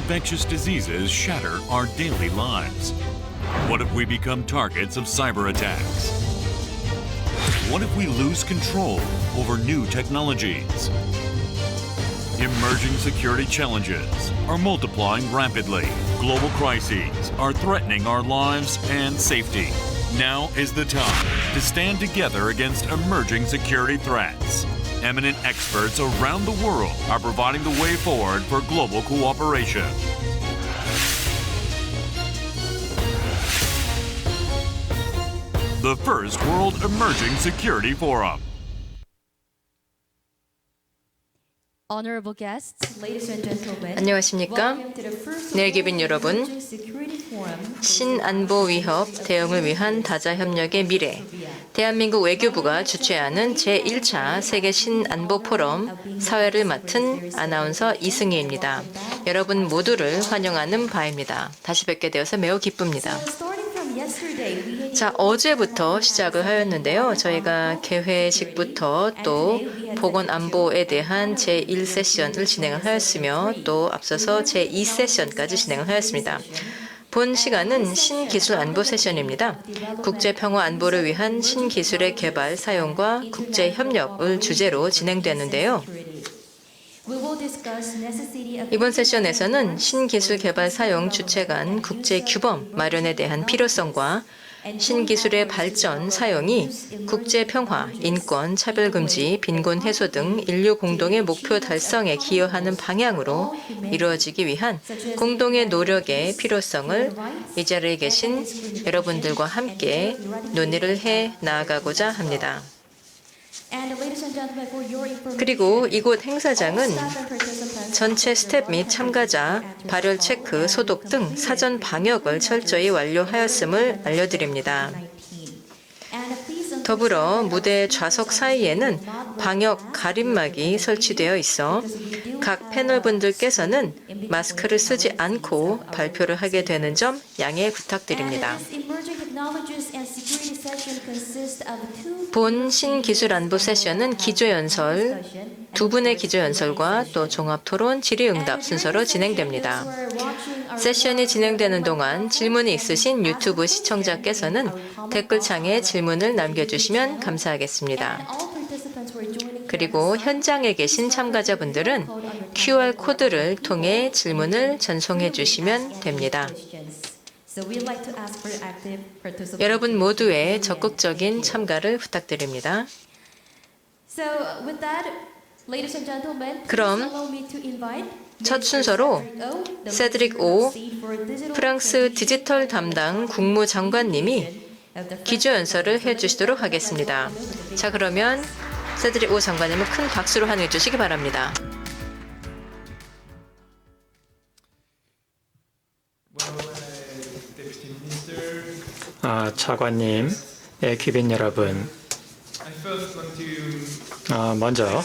infectious diseases shatter our daily lives? What if we become targets of cyber attacks? What if we lose control over new technologies? Emerging security challenges are multiplying rapidly. Global crises are threatening our lives and safety. Now is the time to stand together against emerging security threats. Eminent experts around the world are providing the way forward for global cooperation. The First World Emerging Security Forum. Honorable guests, ladies and gentlemen, 안녕하십니까? 내일기빈 여러분, 신안보 위협 대응을 위한 다자협력의 미래, 대한민국 외교부가 주최하는 제1차 세계 신안보 포럼 사회를 맡은 아나운서 이승희입니다. 여러분 모두를 환영하는 바입니다. 다시 뵙게 되어서 매우 기쁩니다. 자, 어제부터 시작을 하였는데요. 저희가 개회식부터 또 보건안보에 대한 제1세션을 진행을 하였으며 또 앞서서 제2세션까지 진행을 하였습니다. 본 시간은 신기술 안보 세션입니다. 국제평화 안보를 위한 신기술의 개발, 사용과 국제협력을 주제로 진행되는데요. 이번 세션에서는 신기술 개발 사용 주체 간 국제 규범 마련에 대한 필요성과 신기술의 발전, 사용이 국제 평화, 인권, 차별금지, 빈곤 해소 등 인류 공동의 목표 달성에 기여하는 방향으로 이루어지기 위한 공동의 노력의 필요성을 이 자리에 계신 여러분들과 함께 논의를 해 나아가고자 합니다. 그리고 이곳 행사장은 전체 스텝 및 참가자, 발열 체크, 소독 등 사전 방역을 철저히 완료하였음을 알려드립니다. 더불어 무대 좌석 사이에는 방역 가림막이 설치되어 있어 각 패널분들께서는 마스크를 쓰지 않고 발표를 하게 되는 점 양해 부탁드립니다. 본 신기술안보 세션은 기조연설, 두 분의 기조연설과 또 종합토론, 질의응답 순서로 진행됩니다. 세션이 진행되는 동안 질문이 있으신 유튜브 시청자께서는 댓글창에 질문을 남겨주시면 감사하겠습니다. 그리고 현장에 계신 참가자분들은 QR코드를 통해 질문을 전송해 주시면 됩니다. 여러분 모두의 적극적인 참가를 부탁드립니다. 그럼 첫 순서로 세드릭 오 프랑스 디지털 담당 국무장관님이 기조연설을 해주시도록 하겠습니다. 자, 그러면 세드릭 오 장관님은 큰 박수로 환영해 주시기 바랍니다. 차관님, 귀빈 여러분, 먼저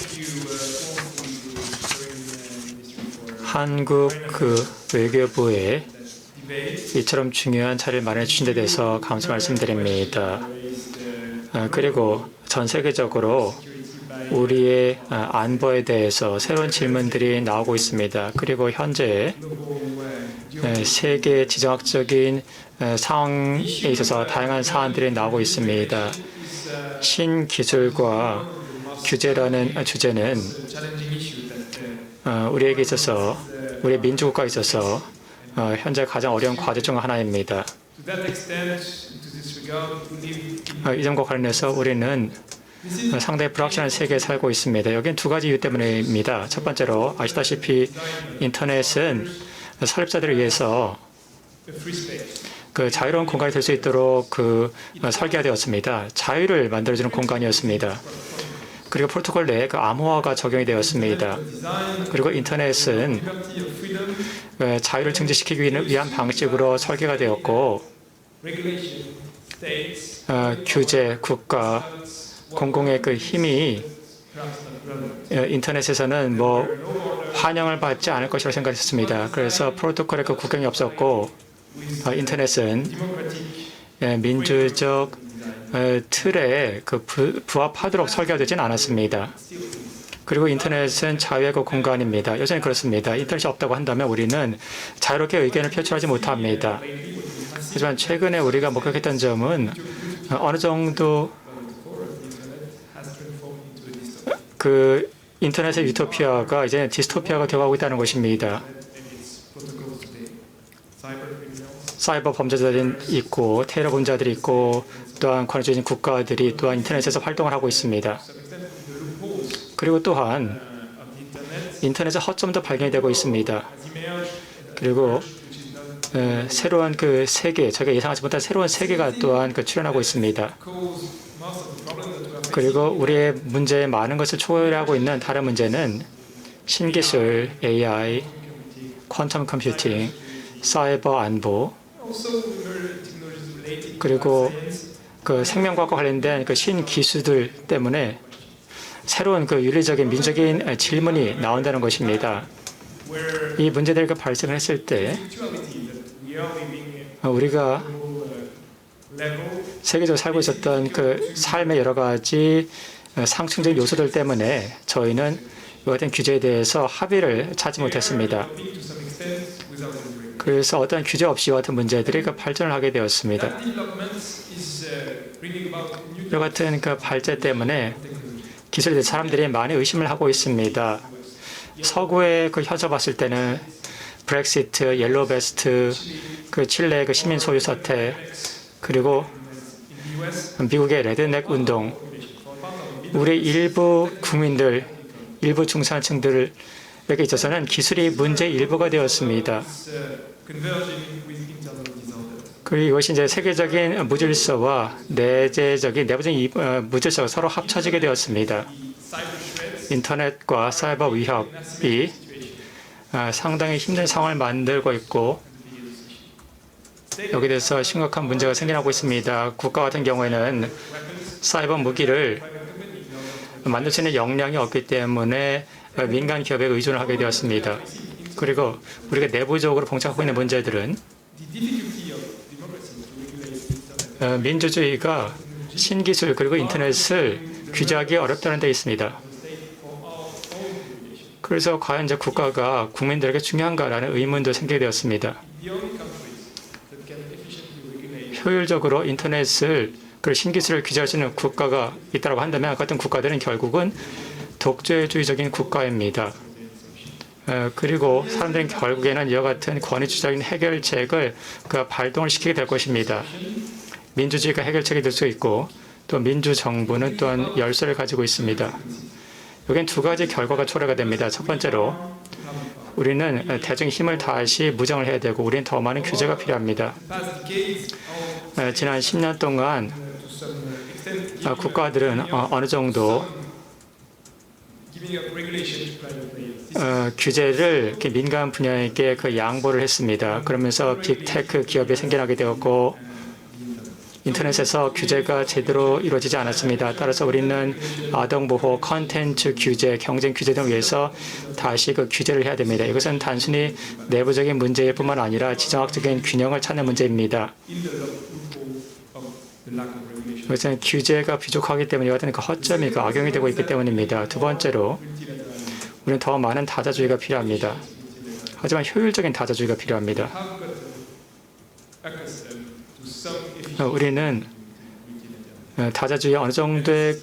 한국 외교부에 이처럼 중요한 자리를 마련해 주신 데 대해서 감사 말씀드립니다. 그리고 전 세계적으로 우리의 안보에 대해서 새로운 질문들이 나오고 있습니다. 그리고 현재 세계 지정학적인 상황에 있어서 다양한 사안들이 나오고 있습니다. 신기술과 규제라는 주제는 우리에게 있어서, 우리의 민주국가에 있어서 현재 가장 어려운 과제 중 하나입니다. 이 점과 관련해서 우리는 상당히 불확실한 세계에 살고 있습니다. 여기는 두 가지 이유 때문입니다. 첫 번째로 아시다시피 인터넷은 설립자들을 위해서 자유로운 공간이 될 수 있도록 설계가 되었습니다. 자유를 만들어주는 공간이었습니다. 그리고 프로토콜 내에 암호화가 적용이 되었습니다. 그리고 인터넷은 자유를 증진시키기 위한 방식으로 설계가 되었고, 규제, 국가, 공공의 힘이 인터넷에서는 환영을 받지 않을 것이라고 생각했습니다. 그래서 프로토콜에 국경이 없었고, 인터넷은 민주적 틀에 부합하도록 설계되지는 않았습니다. 그리고 인터넷은 자유의 그 공간입니다. 여전히 그렇습니다. 인터넷이 없다고 한다면 우리는 자유롭게 의견을 표출하지 못합니다. 하지만 최근에 우리가 목격했던 점은 어느 정도 그 인터넷의 유토피아가 이제 디스토피아가 되어가고 있다는 것입니다. 사이버 범죄자들이 있고 테러 범죄자들이 있고 또한 권위주의 국가들이 또한 인터넷에서 활동을 하고 있습니다. 그리고 또한 인터넷의 허점도 발견이 되고 있습니다. 그리고 새로운 그 세계, 저희가 예상하지 못한 새로운 세계가 또한 출현하고 있습니다. 그리고 우리의 문제의 많은 것을 초래하고 있는 다른 문제는 신기술, AI, 퀀텀 컴퓨팅, 사이버 안보, 그리고 그 생명과학과 관련된 그 신기술들 때문에 새로운 그 윤리적인 민주적인 질문이 나온다는 것입니다. 이 문제들이 발생을 했을 때 우리가 세계적으로 살고 있었던 그 삶의 여러 가지 상충적인 요소들 때문에 저희는 이 같은 규제에 대해서 합의를 찾지 못했습니다. 그래서 어떤 규제 없이 이 같은 문제들이 발전을 하게 되었습니다. 이 같은 그 발전 때문에 기술에 대해 사람들이 많이 의심을 하고 있습니다. 서구의 그 현서 봤을 때는 브렉시트, 옐로우 베스트, 그 칠레의 그 시민 소유 사태, 그리고 미국의 레드넥 운동, 우리 일부 국민들, 일부 중산층들에게 있어서는 기술이 문제의 일부가 되었습니다. 그리고 이것이 이제 세계적인 무질서와 내부적인 무질서가 서로 합쳐지게 되었습니다. 인터넷과 사이버 위협이 상당히 힘든 상황을 만들고 있고 여기에 대해서 심각한 문제가 생겨나고 있습니다. 국가 같은 경우에는 사이버 무기를 만들 수 있는 역량이 없기 때문에 민간 기업에 의존을 하게 되었습니다. 그리고 우리가 내부적으로 봉착하고 있는 문제들은 민주주의가 신기술 그리고 인터넷을 규제하기 어렵다는 데 있습니다. 그래서 과연 이제 국가가 국민들에게 중요한가라는 의문도 생기게 되었습니다. 효율적으로 인터넷을 그리고 신기술을 규제할 수 있는 국가가 있다고 한다면 같은 국가들은 결국은 독재주의적인 국가입니다. 그리고 사람들은 결국에는 이와 같은 권위주의적인 해결책을 발동을 시키게 될 것입니다. 민주주의가 해결책이 될 수 있고 또 민주정부는 또한 열쇠를 가지고 있습니다. 여기엔 두 가지 결과가 초래가 됩니다. 첫 번째로 우리는 대중의 힘을 다시 무장을 해야 되고 우리는 더 많은 규제가 필요합니다. 지난 10년 동안 국가들은 어느 정도 규제를 민간 분야에게 양보를 했습니다. 그러면서 빅테크 기업이 생겨나게 되었고 인터넷에서 규제가 제대로 이루어지지 않았습니다. 따라서 우리는 아동보호, 컨텐츠 규제, 경쟁 규제 등을 위해서 다시 규제를 해야 됩니다. 이것은 단순히 내부적인 문제일 뿐만 아니라 지정학적인 균형을 찾는 문제입니다. 이것은 규제가 부족하기 때문에 같은 허점이 악용이 되고 있기 때문입니다. 두 번째로 우리는 더 많은 다자주의가 필요합니다. 하지만 효율적인 다자주의가 필요합니다. 우리는 다자주의에 어느 정도의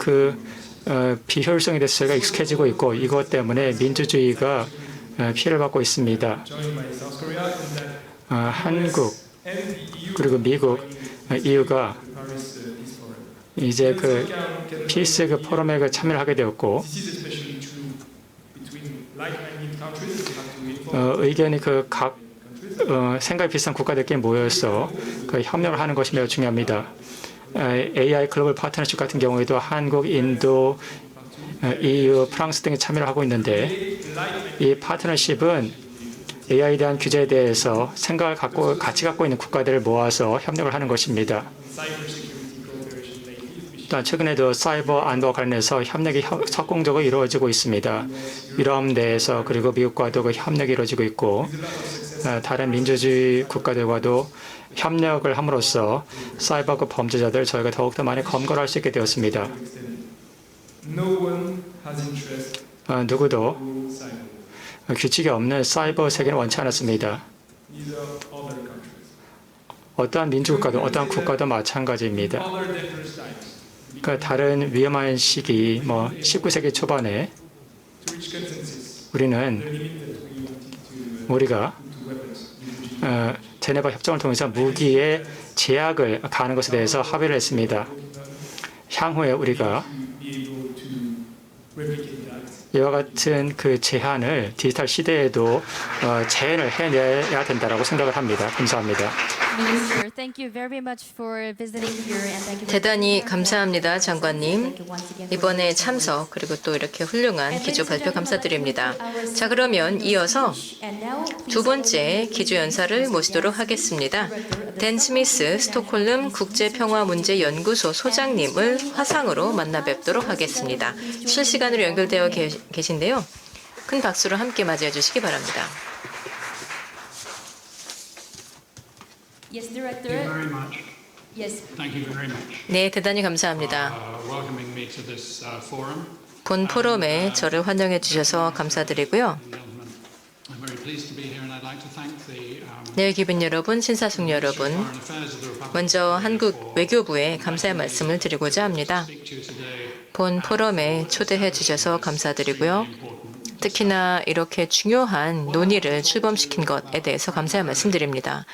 비효율성에 대해서 저희가 익숙해지고 있고 이것 때문에 민주주의가 피해를 받고 있습니다. 한국 그리고 미국, EU가 이제 피스 포럼에 참여를 하게 되었고 의견이 각 생각이 비슷한 국가들끼리 모여서 협력을 하는 것이 매우 중요합니다. AI 글로벌 파트너십 같은 경우에도 한국, 인도, EU, 프랑스 등이 참여를 하고 있는데 이 파트너십은 AI에 대한 규제에 대해서 생각을 같이 갖고 있는 국가들을 모아서 협력을 하는 것입니다. 또한 최근에도 사이버 안보와 관련해서 협력이 석공적으로 이루어지고 있습니다. 유럽 내에서 그리고 미국과도 협력이 이루어지고 있고 다른 민주주의 국가들과도 협력을 함으로써 사이버 범죄자들 저희가 더욱더 많이 검거를 할 수 있게 되었습니다. 누구도 규칙이 없는 사이버 세계는 원치 않았습니다. 어떠한 민주국가도 어떠한 국가도 마찬가지입니다. 그러니까 다른 위험한 시기, 19세기 초반에 우리가 제네바 협정을 통해서 무기의 제약을 가하는 것에 대해서 합의를 했습니다. 향후에 우리가 이와 같은 그 제한을 디지털 시대에도 재현을 해내야 된다고 생각을 합니다. 감사합니다. Minister, thank you very much for visiting here and thank you. 대단히 감사합니다, 장관님. 이번에 참석 그리고 또 이렇게 훌륭한 기조 발표 감사드립니다. 자, 그러면 이어서 두 번째 기조 연사를 모시도록 하겠습니다. 댄 스미스 스톡홀름 국제평화문제연구소 소장님을 화상으로 만나 뵙도록 하겠습니다. 실시간으로 연결되어 계신데요. 큰 박수로 함께 맞이해 주시기 바랍니다. Yes, Thank Director. you very much. Yes. Thank you very much. 네, 대단히 감사합니다. Welcoming me to this forum. 본 포럼에 저를 환영해 주셔서 감사드리고요. I'm very pleased to be here, and I'd like to thank the 네, 기분 여러분, 신사숙 여러분, Foreign Affairs of the Republic 먼저 한국 외교부에 감사의 말씀을 드리고자 합니다. to you today. 본 포럼에 초대해 주셔서 감사드리고요. 특히나 이렇게 중요한 논의를 출범시킨 것에 대해서 감사의 말씀드립니다.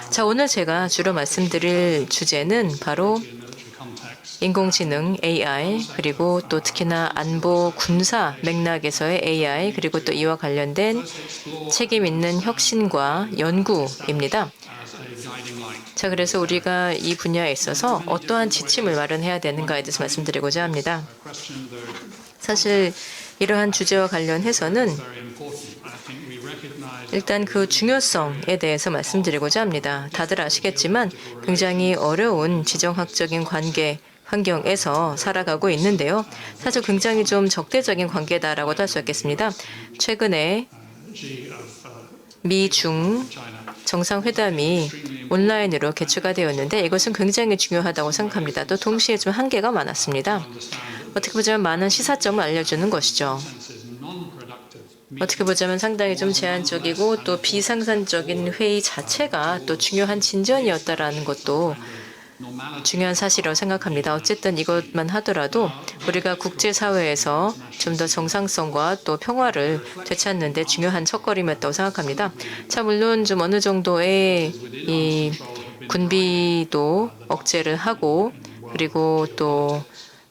자, 오늘 제가 주로 말씀드릴 주제는 바로 Military context. 인공지능 AI 그리고 또 특히나 안보 군사 맥락에서의 AI 그리고 또 이와 관련된 책임 있는 혁신과 연구입니다. As a guiding light. 자, 그래서 우리가 이 분야에 있어서 어떠한 지침을 마련해야 되는가에 대해서 말씀드리고자 합니다. Question though 사실 이러한 주제와 관련해서는 very important. I think we recognize 일단 그 중요성에 대해서 말씀드리고자 합니다. 다들 아시겠지만 굉장히 어려운 지정학적인 관계 환경에서 살아가고 있는데요. 사실 굉장히 좀 적대적인 관계다라고도 할 수 있겠습니다. 최근에 미중 정상회담이 온라인으로 개최가 되었는데 이것은 굉장히 중요하다고 생각합니다. 또 동시에 좀 한계가 많았습니다. 어떻게 보자면 많은 시사점을 알려주는 것이죠. 어떻게 보자면 상당히 좀 제한적이고 또 비생산적인 회의 자체가 또 중요한 진전이었다라는 것도 중요한 사실이라고 생각합니다. 어쨌든 이것만 하더라도 우리가 국제사회에서 좀 더 정상성과 또 평화를 되찾는 데 중요한 첫걸음이었다고 생각합니다. 자, 물론 좀 어느 정도의 이 군비도 억제를 하고 그리고 또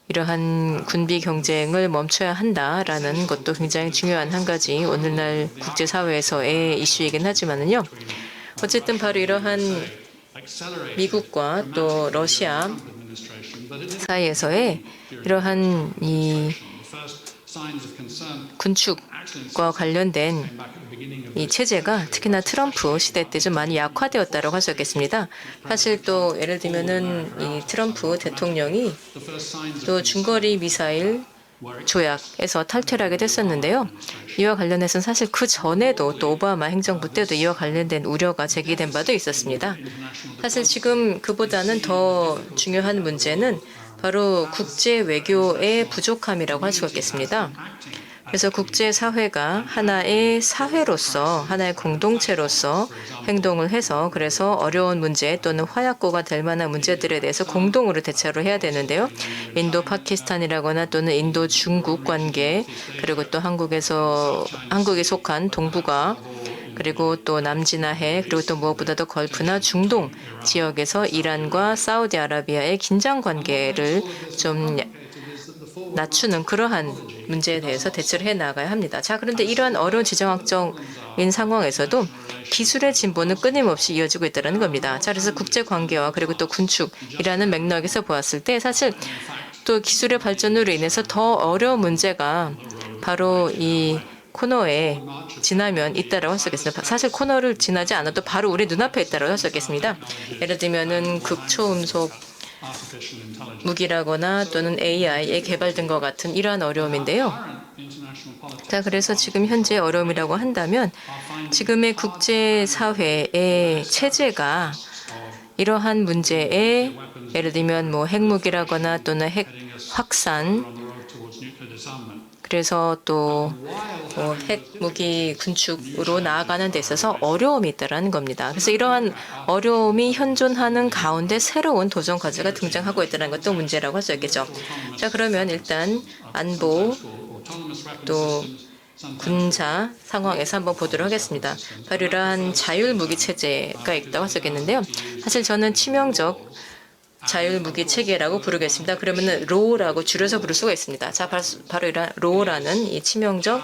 이러한 군비 경쟁을 멈춰야 한다라는 것도 굉장히 중요한 한 가지 오늘날 국제사회에서의 이슈이긴 하지만은요. 어쨌든 바로 이러한 미국과 또 러시아 사이에서의 이러한 이 군축과 관련된 이 체제가 특히나 트럼프 시대 때 좀 많이 약화되었다고 할 수 있겠습니다. 사실 또 예를 들면은 이 트럼프 대통령이 또 중거리 미사일 조약에서 탈퇴를 하게 됐었는데요. 이와 관련해서는 사실 그 전에도 또 오바마 행정부 때도 이와 관련된 우려가 제기된 바도 있었습니다. 사실 지금 그보다는 더 중요한 문제는 바로 국제 외교의 부족함이라고 할 수가 있겠습니다. 그래서 국제사회가 하나의 사회로서 하나의 공동체로서 행동을 해서 그래서 어려운 문제 또는 화약고가 될 만한 문제들에 대해서 공동으로 대처를 해야 되는데요. 인도 파키스탄이라거나 또는 인도 중국 관계 그리고 또 한국이 속한 동북아 그리고 또 남진아해 그리고 또 무엇보다도 걸프나 중동 지역에서 이란과 사우디아라비아의 긴장 관계를 좀 낮추는 그러한 문제에 대해서 대처를 해나가야 합니다. 자, 그런데 이러한 어려운 지정학적인 상황에서도 기술의 진보는 끊임없이 이어지고 있다는 겁니다. 자, 그래서 국제관계와 그리고 또 군축이라는 맥락에서 보았을 때 사실 또 기술의 발전으로 인해서 더 어려운 문제가 바로 이 코너에 지나면 있다라고 할 수 있겠습니다. 사실 코너를 지나지 않아도 바로 우리 눈앞에 있다라고 할 수 있겠습니다. 예를 들면은 극초음속 무기라거나 또는 AI에 개발된 것 같은 이러한 어려움인데요. 자, 그래서 지금 현재 어려움이라고 한다면 지금의 국제사회의 체제가 이러한 문제에 예를 들면 뭐 핵무기라거나 또는 핵 확산 그래서 또 핵무기 군축으로 나아가는 데 있어서 어려움이 있다는 겁니다. 그래서 이러한 어려움이 현존하는 가운데 새로운 도전 과제가 등장하고 있다는 것도 문제라고 할 수 있겠죠. 자, 그러면 일단 안보 또 군사 상황에서 한번 보도록 하겠습니다. 바로 이러한 자율무기 체제가 있다고 할 수 있겠는데요. 사실 저는 치명적 자율무기 체계라고 부르겠습니다. 그러면은 로라고 줄여서 부를 수가 있습니다. 자, 바로 이런 로라는 이 치명적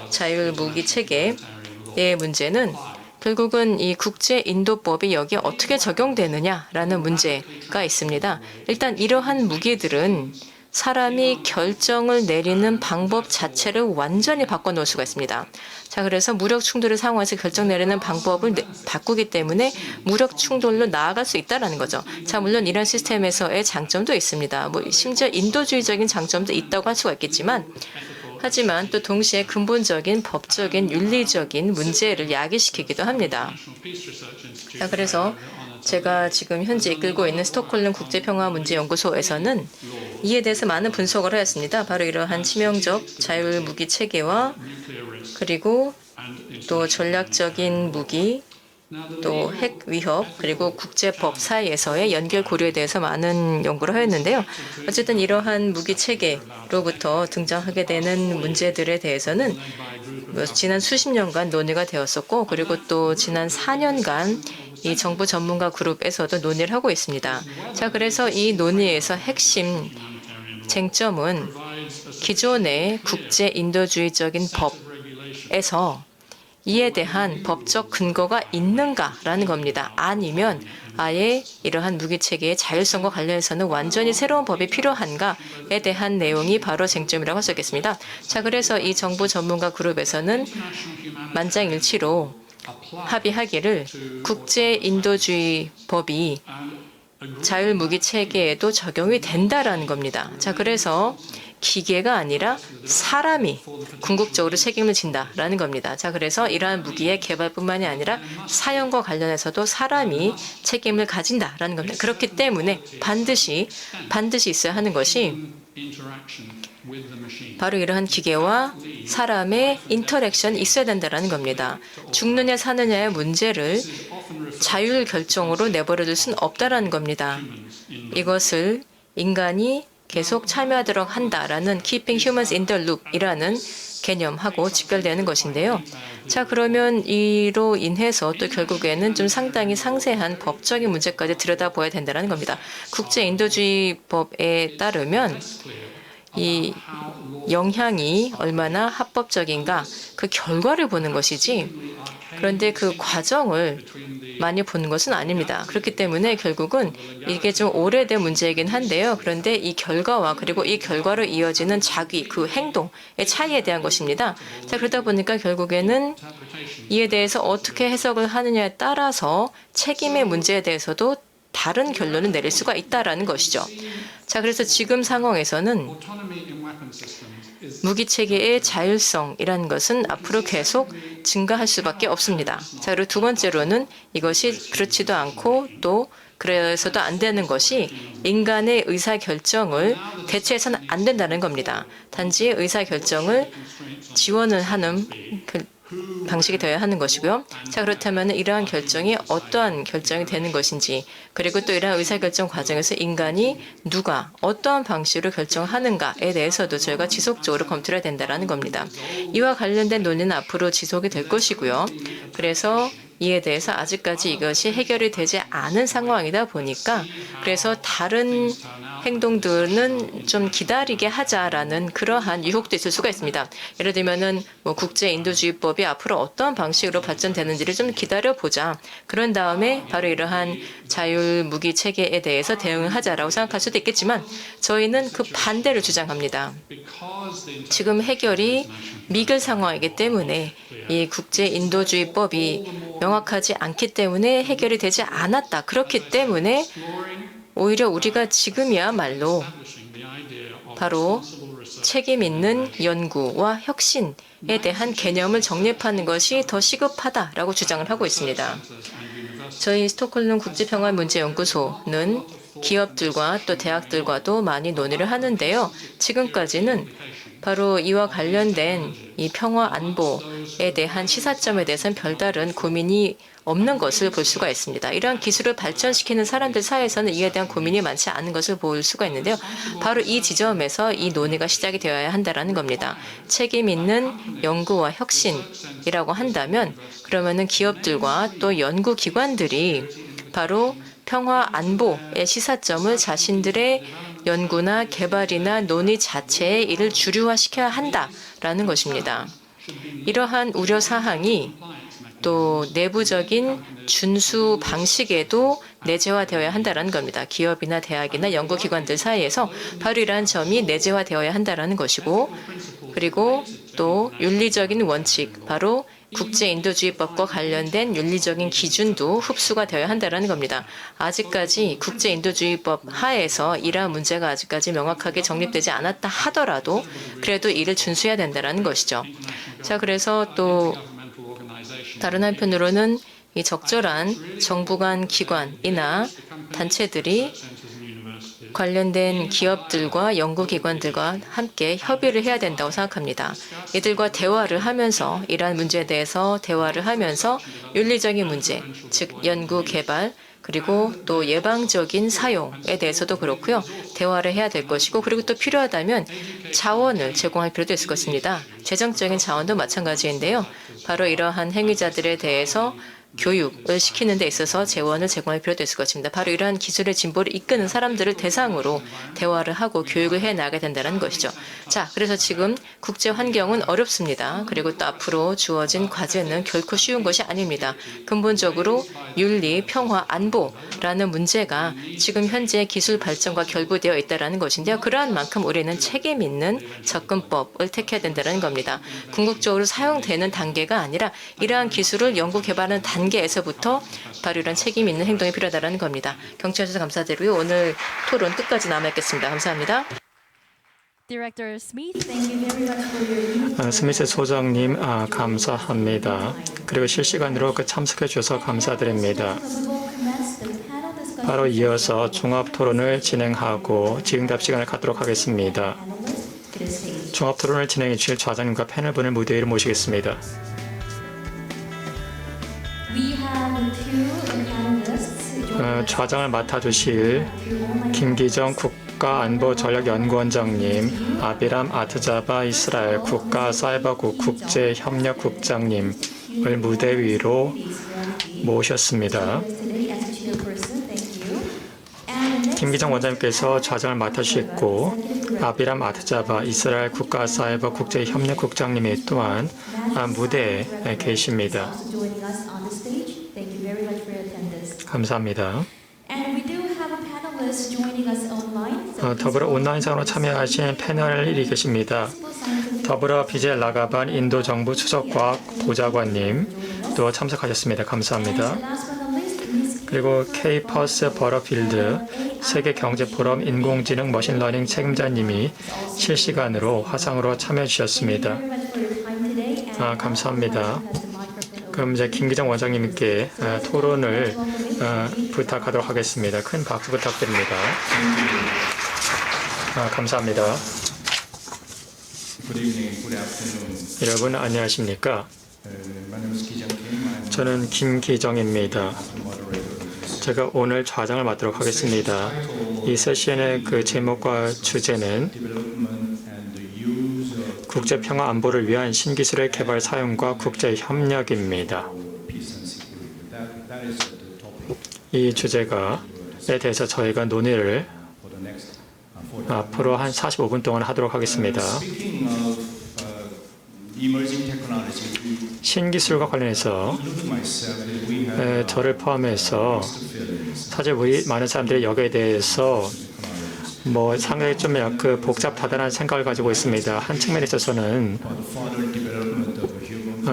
자율무기 체계의 문제는 결국은 이 국제인도법이 여기에 어떻게 적용되느냐라는 문제가 있습니다. 일단 이러한 무기들은 사람이 결정을 내리는 방법 자체를 완전히 바꿔놓을 수가 있습니다. 자, 그래서 무력 충돌의 상황에서 결정 내리는 방법을 바꾸기 때문에 무력 충돌로 나아갈 수 있다는 거죠. 자, 물론 이런 시스템에서의 장점도 있습니다. 심지어 인도주의적인 장점도 있다고 할 수가 있겠지만, 하지만 또 동시에 근본적인 법적인 윤리적인 문제를 야기시키기도 합니다. 자, 그래서 제가 지금 현재 이끌고 있는 스톡홀름 국제평화문제연구소에서는 이에 대해서 많은 분석을 하였습니다. 바로 이러한 치명적 자율무기 체계와 그리고 또 전략적인 무기, 또 핵 위협, 그리고 국제법 사이에서의 연결 고려에 대해서 많은 연구를 하였는데요. 어쨌든 이러한 무기 체계로부터 등장하게 되는 문제들에 대해서는 지난 수십 년간 논의가 되었었고, 그리고 또 지난 4년간 이 정부 전문가 그룹에서도 논의를 하고 있습니다. 자, 그래서 이 논의에서 핵심 쟁점은 기존의 국제 인도주의적인 법에서 이에 대한 법적 근거가 있는가라는 겁니다. 아니면 아예 이러한 무기체계의 자율성과 관련해서는 완전히 새로운 법이 필요한가에 대한 내용이 바로 쟁점이라고 할 수 있겠습니다. 자, 그래서 이 정부 전문가 그룹에서는 만장일치로 합의하기를 국제인도주의 법이 자율무기 체계에도 적용이 된다라는 겁니다. 자, 그래서 기계가 아니라 사람이 궁극적으로 책임을 진다라는 겁니다. 자, 그래서 이러한 무기의 개발뿐만이 아니라 사용과 관련해서도 사람이 책임을 가진다라는 겁니다. 그렇기 때문에 반드시 있어야 하는 것이 바로 이러한 기계와 사람의 인터랙션이 있어야 된다는 겁니다. 죽느냐 사느냐의 문제를 자율 결정으로 내버려둘 수는 없다라는 겁니다. 이것을 인간이 계속 참여하도록 한다라는 Keeping Humans in the Loop이라는 개념하고 직결되는 것인데요. 자, 그러면 이로 인해서 또 결국에는 좀 상당히 상세한 법적인 문제까지 들여다봐야 된다는 겁니다. 국제인도주의법에 따르면 이 영향이 얼마나 합법적인가 그 결과를 보는 것이지, 그런데 그 과정을 많이 보는 것은 아닙니다. 그렇기 때문에 결국은 이게 좀 오래된 문제이긴 한데요. 그런데 이 결과와 그리고 이 결과로 이어지는 자기 그 행동의 차이에 대한 것입니다. 자, 그러다 보니까 결국에는 이에 대해서 어떻게 해석을 하느냐에 따라서 책임의 문제에 대해서도 다른 결론을 내릴 수가 있다라는 것이죠. 자, 그래서 지금 상황에서는 무기체계의 자율성이라는 것은 앞으로 계속 증가할 수밖에 없습니다. 자, 그리고 두 번째로는 이것이 그렇지도 않고 또 그래서도 안 되는 것이 인간의 의사결정을 대체해서는 안 된다는 겁니다. 단지 의사결정을 지원을 하는 방식이 되어야 하는 것이고요. 자, 그렇다면 이러한 결정이 어떠한 결정이 되는 것인지, 그리고 또 이러한 의사결정 과정에서 인간이 누가 어떠한 방식으로 결정하는가에 대해서도 저희가 지속적으로 검토해야 된다는 겁니다. 이와 관련된 논의는 앞으로 지속이 될 것이고요. 그래서 이에 대해서 아직까지 이것이 해결이 되지 않은 상황이다 보니까 그래서 다른 행동들은 좀 기다리게 하자라는 그러한 유혹도 있을 수가 있습니다. 예를 들면은 국제인도주의법이 앞으로 어떤 방식으로 발전되는지를 좀 기다려보자. 그런 다음에 바로 이러한 자율무기 체계에 대해서 대응을 하자라고 생각할 수도 있겠지만 저희는 그 반대를 주장합니다. 지금 해결이 미결 상황이기 때문에 이 국제인도주의법이 명확하지 않기 때문에 해결이 되지 않았다. 그렇기 때문에 오히려 우리가 지금이야말로 바로 책임 있는 연구와 혁신에 대한 개념을 정립하는 것이 더 시급하다라고 주장을 하고 있습니다. 저희 스톡홀름 국제평화문제연구소는 기업들과 또 대학들과도 많이 논의를 하는데요. 지금까지는 바로 이와 관련된 이 평화 안보에 대한 시사점에 대해서는 별다른 고민이 없는 것을 볼 수가 있습니다. 이러한 기술을 발전시키는 사람들 사이에서는 이에 대한 고민이 많지 않은 것을 볼 수가 있는데요. 바로 이 지점에서 이 논의가 시작이 되어야 한다는 겁니다. 책임 있는 연구와 혁신이라고 한다면 그러면은 기업들과 또 연구기관들이 바로 평화 안보의 시사점을 자신들의 연구나 개발이나 논의 자체에 이를 주류화시켜야 한다라는 것입니다. 이러한 우려 사항이 또 내부적인 준수 방식에도 내재화되어야 한다는 겁니다. 기업이나 대학이나 연구기관들 사이에서 바로 이러한 점이 내재화되어야 한다는 것이고 그리고 또 윤리적인 원칙, 바로 국제인도주의법과 관련된 윤리적인 기준도 흡수가 되어야 한다는 겁니다. 아직까지 국제인도주의법 하에서 이러한 문제가 아직까지 명확하게 정립되지 않았다 하더라도 그래도 이를 준수해야 된다는 것이죠. 자, 그래서 또 다른 한편으로는 이 적절한 정부 간 기관이나 단체들이 관련된 기업들과 연구기관들과 함께 협의를 해야 된다고 생각합니다. 이들과 대화를 하면서 이러한 문제에 대해서 대화를 하면서 윤리적인 문제, 즉 연구 개발 그리고 또 예방적인 사용에 대해서도 그렇고요. 대화를 해야 될 것이고 그리고 또 필요하다면 자원을 제공할 필요도 있을 것입니다. 재정적인 자원도 마찬가지인데요. 바로 이러한 행위자들에 대해서 교육을 시키는 데 있어서 재원을 제공할 필요도 있을 것입니다. 바로 이러한 기술의 진보를 이끄는 사람들을 대상으로 대화를 하고 교육을 해나가야 된다는 것이죠. 자, 그래서 지금 국제 환경은 어렵습니다. 그리고 또 앞으로 주어진 과제는 결코 쉬운 것이 아닙니다. 근본적으로 윤리, 평화, 안보라는 문제가 지금 현재 기술 발전과 결부되어 있다는 것인데요. 그러한 만큼 우리는 책임 있는 접근법을 택해야 된다는 겁니다. 궁극적으로 사용되는 단계가 아니라 이러한 기술을 연구 개발하는 단계에서부터 바로 이런 책임 있는 행동이 필요하다는 겁니다. 경청해 주셔서 감사드리고요. 오늘 토론 끝까지 남아있겠습니다. 감사합니다. Director Smith, thank you very much for your 스미스 소장님 감사합니다. 그리고 실시간으로 참석해 주셔서 감사드립니다. 바로 이어서 종합 토론을 진행하고 질의응답 시간을 갖도록 하겠습니다. 종합 토론을 진행해 주실 좌장님과 패널분을 무대 위로 모시겠습니다. 좌장을 맡아주실 김기정 국가안보전략연구원장님, 아비람 아트자바 이스라엘 국가사이버국 국제협력국장님을 무대 위로 모셨습니다. 김기정 원장님께서 좌장을 맡아주셨고 아비람 아트자바 이스라엘 국가사이버 국제협력국장님이 또한 무대에 계십니다. 감사합니다. 더불어 온라인상으로 참여하신 패널이 계십니다. 더불어 비젤 라가반 인도정부 추적과학 보좌관님 또 참석하셨습니다. 감사합니다. 그리고 케이퍼스 버러필드 세계경제포럼 인공지능 머신러닝 책임자님이 실시간으로 화상으로 참여해 주셨습니다. 감사합니다. 그럼 이제 김기정 원장님께 토론을 부탁하도록 하겠습니다. 큰 박수 부탁드립니다. 감사합니다. 여러분 안녕하십니까? 저는 김기정입니다. 제가 오늘 좌장을 맡도록 하겠습니다. 이 세션의 그 제목과 주제는 국제평화 안보를 위한 신기술의 개발 사용과 국제협력입니다. 이 주제에 대해서 저희가 논의를 앞으로 한 45분 동안 하도록 하겠습니다. 신기술과 관련해서 저를 포함해서 사실 우리 많은 사람들이 여기에 대해서 상당히 좀 복잡하다는 생각을 가지고 있습니다. 한 측면에 있어서는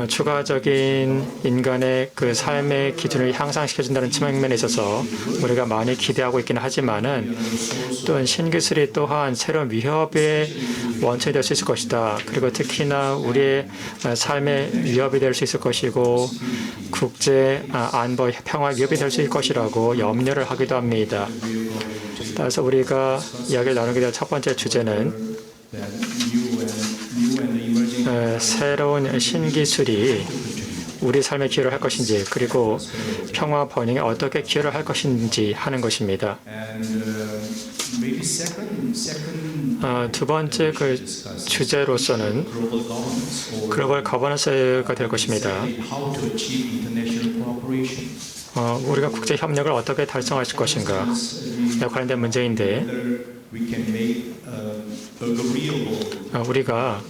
추가적인 인간의 그 삶의 기준을 향상시켜준다는 측면에 있어서 우리가 많이 기대하고 있기는 하지만은 또 신기술이 또한 새로운 위협의 원천이 될 수 있을 것이다. 그리고 특히나 우리의 삶의 위협이 될 수 있을 것이고 국제 안보 평화 위협이 될 수 있을 것이라고 염려를 하기도 합니다. 따라서 우리가 이야기를 나누게 될 첫 번째 주제는 새로운 신기술이 우리 삶에 기여를 할 것인지 그리고 평화 번영에 어떻게 기여를 할 것인지 하는 것입니다. 두 번째 그 주제로서는 글로벌 거버넌스가 될 것입니다. 우리가 국제 협력을 어떻게 달성할 것인가 관련된 문제인데 우리가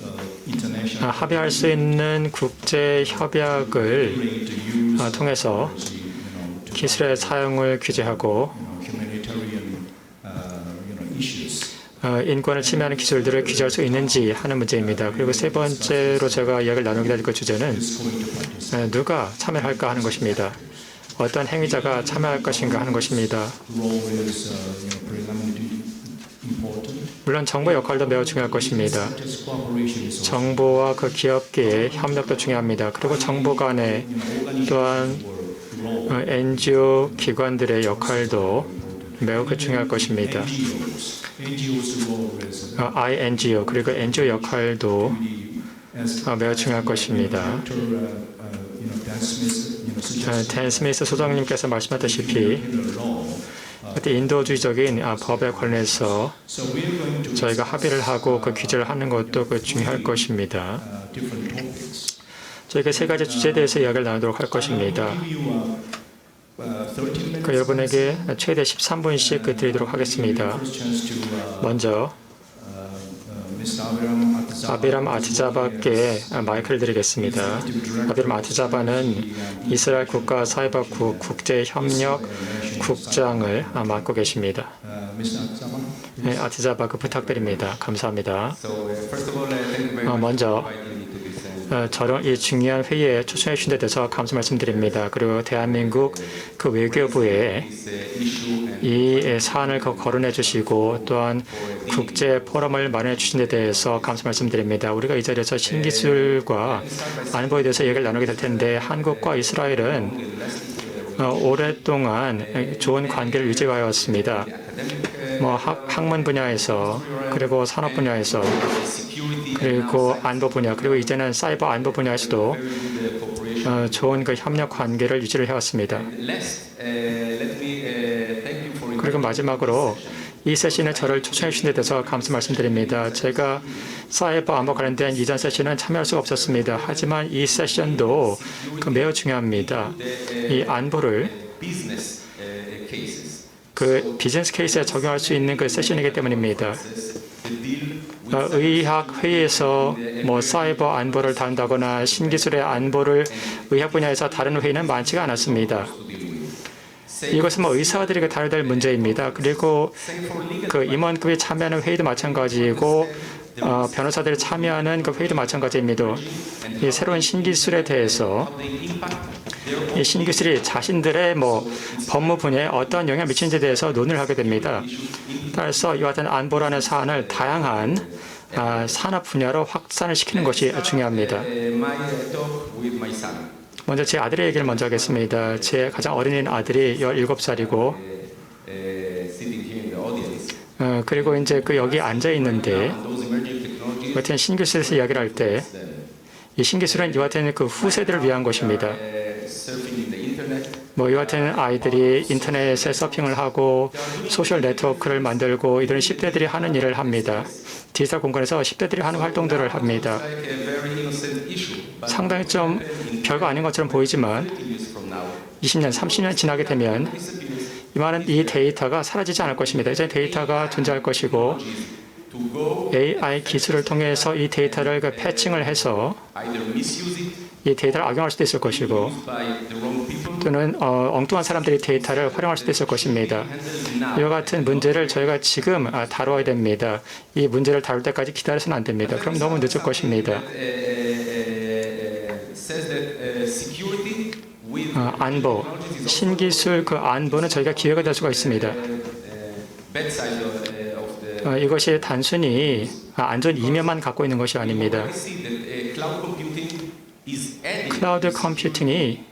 합의할 수 있는 국제 협약을 통해서 기술의 사용을 규제하고 인권을 침해하는 기술들을 규제할 수 있는지 하는 문제입니다. 그리고 세 번째로 제가 이야기를 나누게 될 그 주제는 누가 참여할까 하는 것입니다. 어떤 행위자가 참여할 것인가 하는 것입니다. 물론 정부의 역할도 매우 중요할 것입니다. 정부와 그 기업계의 협력도 중요합니다. 그리고 정부 간의 또한 NGO 기관들의 역할도 매우 중요할 것입니다. INGO 그리고 NGO 역할도 매우 중요할 것입니다. 댄 스미스 소장님께서 말씀하셨다시피 인도주의적인 법에 관련해서 저희가 합의를 하고 그 규제를 하는 것도 중요할 것입니다. 저희가 세 가지 주제에 대해서 이야기를 나누도록 할 것입니다. 여러분에게 최대 13분씩 드리도록 하겠습니다. 먼저 아비람 아티자바께 마이크를 드리겠습니다. 아비람 아티자바는 이스라엘 국가사회복국 국제협력 국장을 맡고 계십니다. 네, 아티자바 부탁드립니다. 감사합니다. 먼저 저런 이 중요한 회의에 초청해 주신 데 대해서 감사 말씀드립니다. 그리고 대한민국 그 외교부에 이 사안을 거론해 주시고 또한 국제 포럼을 마련해 주신 데 대해서 감사 말씀드립니다. 우리가 이 자리에서 신기술과 안보에 대해서 얘기를 나누게 될 텐데 한국과 이스라엘은 오랫동안 좋은 관계를 유지해 왔습니다. 학문 분야에서 그리고 산업 분야에서 그리고 안보 분야 그리고 이제는 사이버 안보 분야에서도 좋은 그 협력 관계를 유지를 해왔습니다. 그리고 마지막으로 이 세션에 저를 초청해 주신 데 대해서 감사 말씀드립니다. 제가 사이버 안보 관련된 이전 세션은 참여할 수가 없었습니다. 하지만 이 세션도 매우 중요합니다. 이 안보를 그 비즈니스 케이스에 적용할 수 있는 그 세션이기 때문입니다. 의학 회의에서 사이버 안보를 다룬다거나 신기술의 안보를 의학 분야에서 다루는 회의는 많지가 않았습니다. 이것은 의사들이 다뤄야 될 문제입니다. 그리고 그 임원급이 참여하는 회의도 마찬가지이고 변호사들이 참여하는 그 회의도 마찬가지입니다. 이 새로운 신기술에 대해서 이 신기술이 자신들의 법무 분야에 어떤 영향을 미치는지에 대해서 논의를 하게 됩니다. 따라서 이와 같은 안보라는 사안을 다양한 산업 분야로 확산을 시키는 것이 중요합니다. 먼저 제 아들의 얘기를 먼저 하겠습니다. 제 가장 어린 아들이 17살이고 그리고 이제 여기 앉아 있는데 같은 신기술에서 이야기를 할 때 이 신기술은 이와 같은 후세대를 위한 것입니다. 이와 같은 아이들이 인터넷에 서핑을 하고 소셜 네트워크를 만들고 이들은 10대들이 하는 일을 합니다. 디지털 공간에서 10대들이 하는 활동들을 합니다. 상당히 좀 별거 아닌 것처럼 보이지만 20년, 30년 지나게 되면 이 데이터가 사라지지 않을 것입니다. 이제 데이터가 존재할 것이고 AI 기술을 통해서 이 데이터를 패칭을 해서 이 데이터를 악용할 수도 있을 것이고 또는 엉뚱한 사람들이 데이터를 활용할 수도 있을 것입니다. 이와 같은 문제를 저희가 지금 다뤄야 됩니다. 이 문제를 다룰 때까지 기다려서는 안 됩니다. 그럼 너무 늦을 것입니다. 안보, 신기술 안보는 저희가 기회가 될 수가 있습니다. 이것이 단순히 안전 이면만 갖고 있는 것이 아닙니다. 클라우드 컴퓨팅이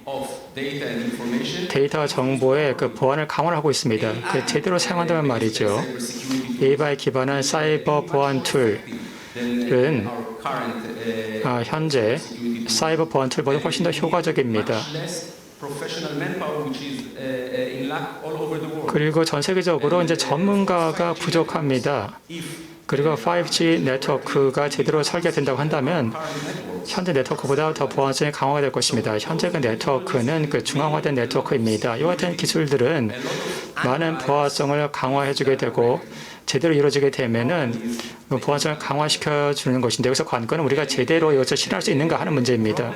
데이터 정보의 보안을 강화하고 있습니다. 제대로 사용한다면 말이죠. AI에 기반한 사이버 보안 툴은 현재 사이버 보안 툴보다 훨씬 더 효과적입니다. 그리고 전 세계적으로 이제 전문가가 부족합니다. 그리고 5G 네트워크가 제대로 설계된다고 한다면 현재 네트워크보다 더 보안성이 강화가 될 것입니다. 현재 그 네트워크는 그 중앙화된 네트워크입니다. 이와 같은 기술들은 많은 보안성을 강화해주게 되고 제대로 이루어지게 되면은 보안성을 강화시켜 주는 것인데 여기서 관건은 우리가 제대로 이것을 실현할 수 있는가 하는 문제입니다.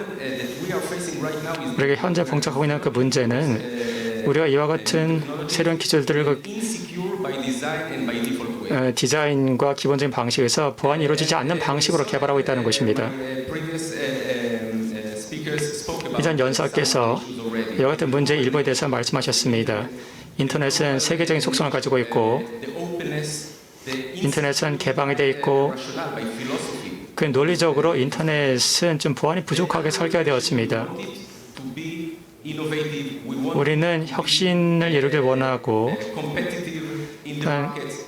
우리가 현재 봉착하고 있는 그 문제는 우리가 이와 같은 새로운 기술들을 디자인과 기본적인 방식에서 보안이 이루어지지 않는 방식으로 개발하고 있다는 것입니다. 이전 연사께서 이와 같은 문제의 일부에 대해서 말씀하셨습니다. 인터넷은 세계적인 속성을 가지고 있고 인터넷은 개방이 되어 있고 그 논리적으로 인터넷은 좀 보안이 부족하게 설계가 되었습니다. 우리는 혁신을 이루길 원하고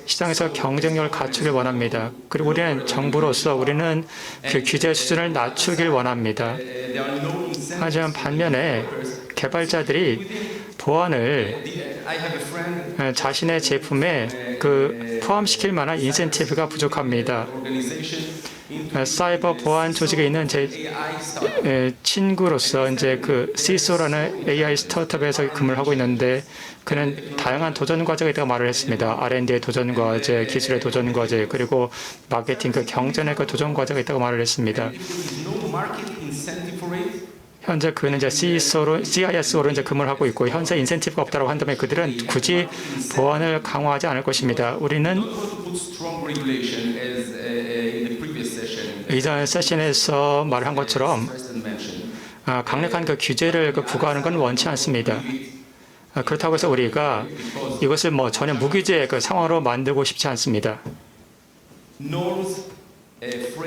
시장에서 경쟁력을 갖추길 원합니다. 그리고 우리는 정부로서 우리는 그 규제 수준을 낮추길 원합니다. 하지만 반면에 개발자들이 보안을 자신의 제품에 그 포함시킬 만한 인센티브가 부족합니다. 사이버 보안 조직에 있는 제 친구로서 이제 그 CISO라는 AI 스타트업에서 근무를 하고 있는데 그는 다양한 도전 과제가 있다고 말을 했습니다. R&D의 도전 과제, 기술의 도전 과제, 그리고 마케팅 그 경전의 그 도전 과제가 있다고 말을 했습니다. 현재 그는 이제 CISO로 이제 근무를 하고 있고 현재 인센티브가 없다고 한다면 그들은 굳이 보안을 강화하지 않을 것입니다. 우리는 이전 세션에서 말한 것처럼 강력한 그 규제를 부과하는 건 원치 않습니다. 그렇다고 해서 우리가 이것을 전혀 무규제의 그 상황으로 만들고 싶지 않습니다.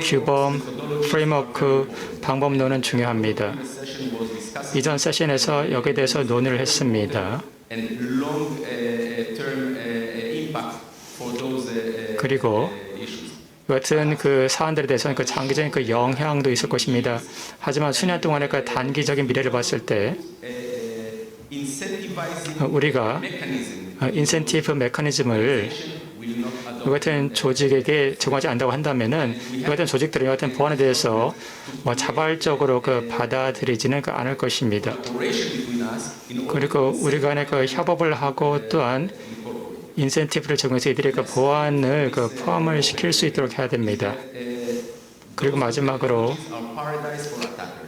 규범, 프레임워크, 방법론은 중요합니다. 이전 세션에서 여기에 대해서 논의를 했습니다. 그리고 같은 그 사안들에 대해서는 그 장기적인 그 영향도 있을 것입니다. 하지만 수년 동안의 그 단기적인 미래를 봤을 때 우리가 인센티브 메커니즘을 이 같은 조직에게 제공하지 않는다고 한다면은 이 같은 조직들은 이 같은 보안에 대해서 자발적으로 그 받아들이지는 않을 것입니다. 그리고 우리 간에 그 협업을 하고 또한 인센티브를 제공해서 이들의 그 보안을 포함을 시킬 수 있도록 해야 됩니다. 그리고 마지막으로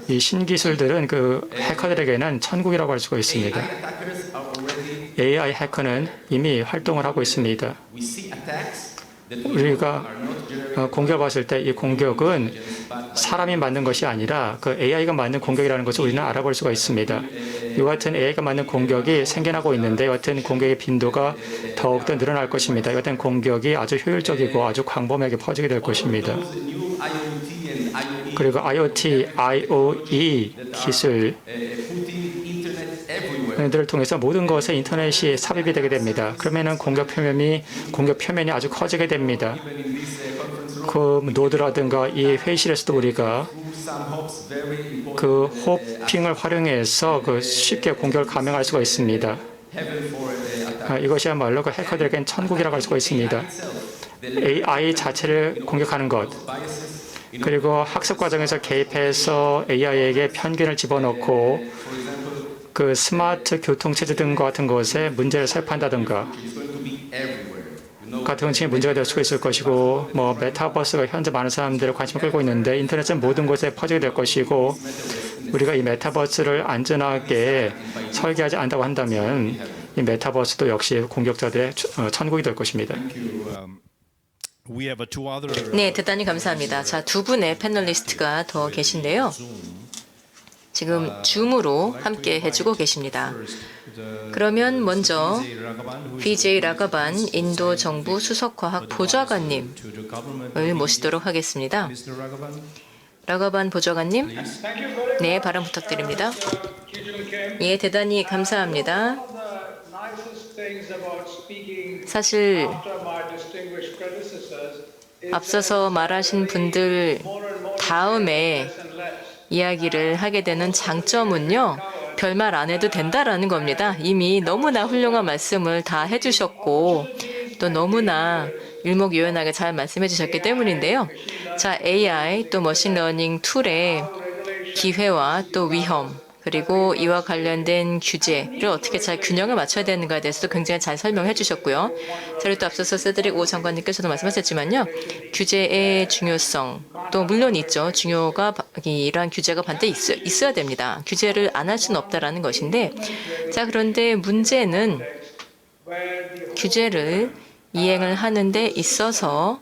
이 신기술들은 그 해커들에게는 천국이라고 할 수가 있습니다. AI 해커는 이미 활동을 하고 있습니다. 우리가 공격을 봤을 때 이 공격은 사람이 만든 것이 아니라 그 AI가 만든 공격이라는 것을 우리는 알아볼 수가 있습니다. 이와 같은 AI가 만든 공격이 생겨나고 있는데 이와 같은 공격의 빈도가 더욱더 늘어날 것입니다. 이와 같은 공격이 아주 효율적이고 아주 광범위하게 퍼지게 될 것입니다. 그리고 IoT, IoE 기술 들을 통해서 모든 것에 인터넷이 삽입이 되게 됩니다. 그러면은 공격 표면이 아주 커지게 됩니다. 그 노드라든가 이 회의실에서도 우리가 그 호핑을 활용해서 쉽게 공격을 감행할 수가 있습니다. 이것이야말로 그 해커들에겐 천국이라고 할 수가 있습니다. AI 자체를 공격하는 것, 그리고 학습 과정에서 개입해서 AI에게 편견을 집어넣고 그 스마트 교통체제 등과 같은 것에 문제를 설파한다든가 같은 층의 문제가 될 수가 있을 것이고 메타버스가 현재 많은 사람들의 관심을 끌고 있는데 인터넷은 모든 곳에 퍼지게 될 것이고 우리가 이 메타버스를 안전하게 설계하지 않는다고 한다면 이 메타버스도 역시 공격자들의 천국이 될 것입니다. 네, 대단히 감사합니다. 자, 두 분의 패널리스트가 더 계신데요. 지금 줌으로 함께 해주고 계십니다. 그러면 먼저 BJ 라가반 인도 정부 수석과학 보좌관님을 모시도록 하겠습니다. 라가반 보좌관님, 네, 발언 부탁드립니다. 예, 대단히 감사합니다. 사실 앞서서 말하신 분들 다음에 이야기를 하게 되는 장점은요. 별말 안 해도 된다라는 겁니다. 이미 너무나 훌륭한 말씀을 다 해주셨고 또 너무나 일목요연하게 잘 말씀해 주셨기 때문인데요. 자, AI 또 머신러닝 툴의 기회와 또 위험 그리고 이와 관련된 규제를 어떻게 잘 균형을 맞춰야 되는가에 대해서도 굉장히 잘 설명해 주셨고요. 그리고 또 앞서서 세드릭 오 장관님께서도 말씀하셨지만요. 규제의 중요성 또 물론 있죠. 이러한 규제가 반드시 있어야 됩니다. 규제를 안 할 수는 없다라는 것인데 자 그런데 문제는 규제를 이행을 하는 데 있어서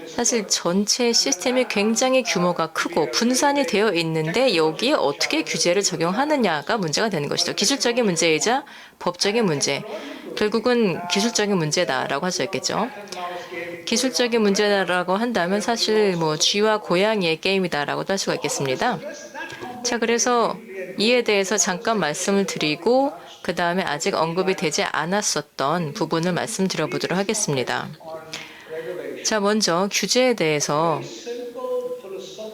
사실 전체 시스템이 굉장히 규모가 크고 분산이 되어 있는데 여기에 어떻게 규제를 적용하느냐가 문제가 되는 것이죠. 기술적인 문제이자 법적인 문제. 결국은 기술적인 문제다라고 할 수 있겠죠. 기술적인 문제다라고 한다면 사실 뭐 쥐와 고양이의 게임이다라고도 할 수가 있겠습니다. 자, 그래서 이에 대해서 잠깐 말씀을 드리고 그 다음에 아직 언급이 되지 않았었던 부분을 말씀드려보도록 하겠습니다. 자, 먼저 규제에 대해서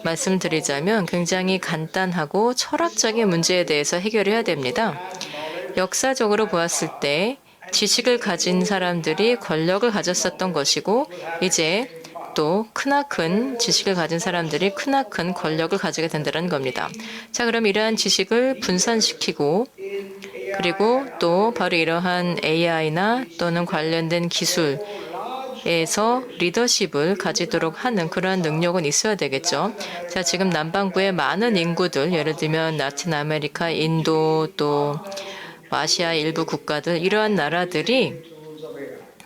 말씀드리자면 굉장히 간단하고 철학적인 문제에 대해서 해결해야 됩니다. 역사적으로 보았을 때 지식을 가진 사람들이 권력을 가졌었던 것이고 이제 또 크나큰 지식을 가진 사람들이 크나큰 권력을 가지게 된다는 겁니다. 자, 그럼 이러한 지식을 분산시키고 그리고 또 바로 이러한 AI나 또는 관련된 기술에서 리더십을 가지도록 하는 그러한 능력은 있어야 되겠죠. 자, 지금 남반구의 많은 인구들, 예를 들면 라틴 아메리카, 인도, 또 아시아 일부 국가들 이러한 나라들이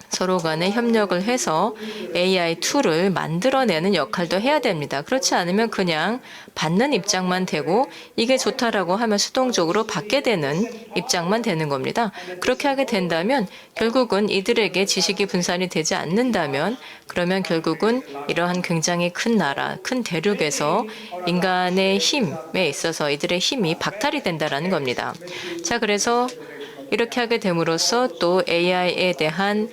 서로 간에 협력을 해서 AI 툴을 만들어내는 역할도 해야 됩니다. 그렇지 않으면 그냥 받는 입장만 되고 이게 좋다라고 하면 수동적으로 받게 되는 입장만 되는 겁니다. 그렇게 하게 된다면 결국은 이들에게 지식이 분산이 되지 않는다면 그러면 결국은 이러한 굉장히 큰 나라, 큰 대륙에서 인간의 힘에 있어서 이들의 힘이 박탈이 된다라는 겁니다. 자, 그래서 이렇게 하게 됨으로써 또 AI에 대한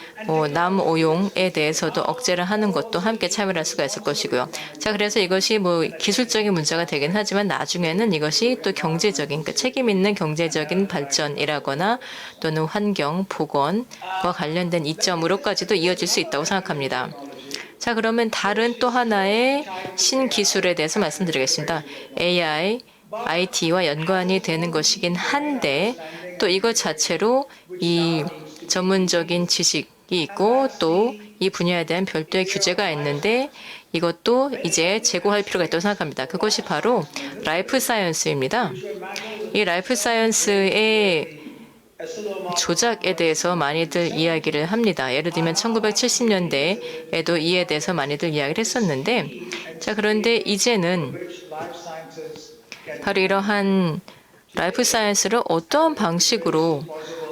남오용에 대해서도 억제를 하는 것도 함께 참여를 할 수가 있을 것이고요. 자, 그래서 이것이 기술적인 문제가 되긴 하지만 나중에는 이것이 또 경제적인, 책임 있는 경제적인 발전이라거나 또는 환경, 보건과 관련된 이점으로까지도 이어질 수 있다고 생각합니다. 자, 그러면 다른 또 하나의 신기술에 대해서 말씀드리겠습니다. AI, IT와 연관이 되는 것이긴 한데 또 이것 자체로 이 전문적인 지식이 있고 또 이 분야에 대한 별도의 규제가 있는데 이것도 이제 제고할 필요가 있다고 생각합니다. 그것이 바로 라이프 사이언스입니다. 이 라이프 사이언스의 조작에 대해서 많이들 이야기를 합니다. 예를 들면 1970년대에도 이에 대해서 많이들 이야기를 했었는데 자, 그런데 이제는 바로 이러한 라이프 사이언스를 어떠한 방식으로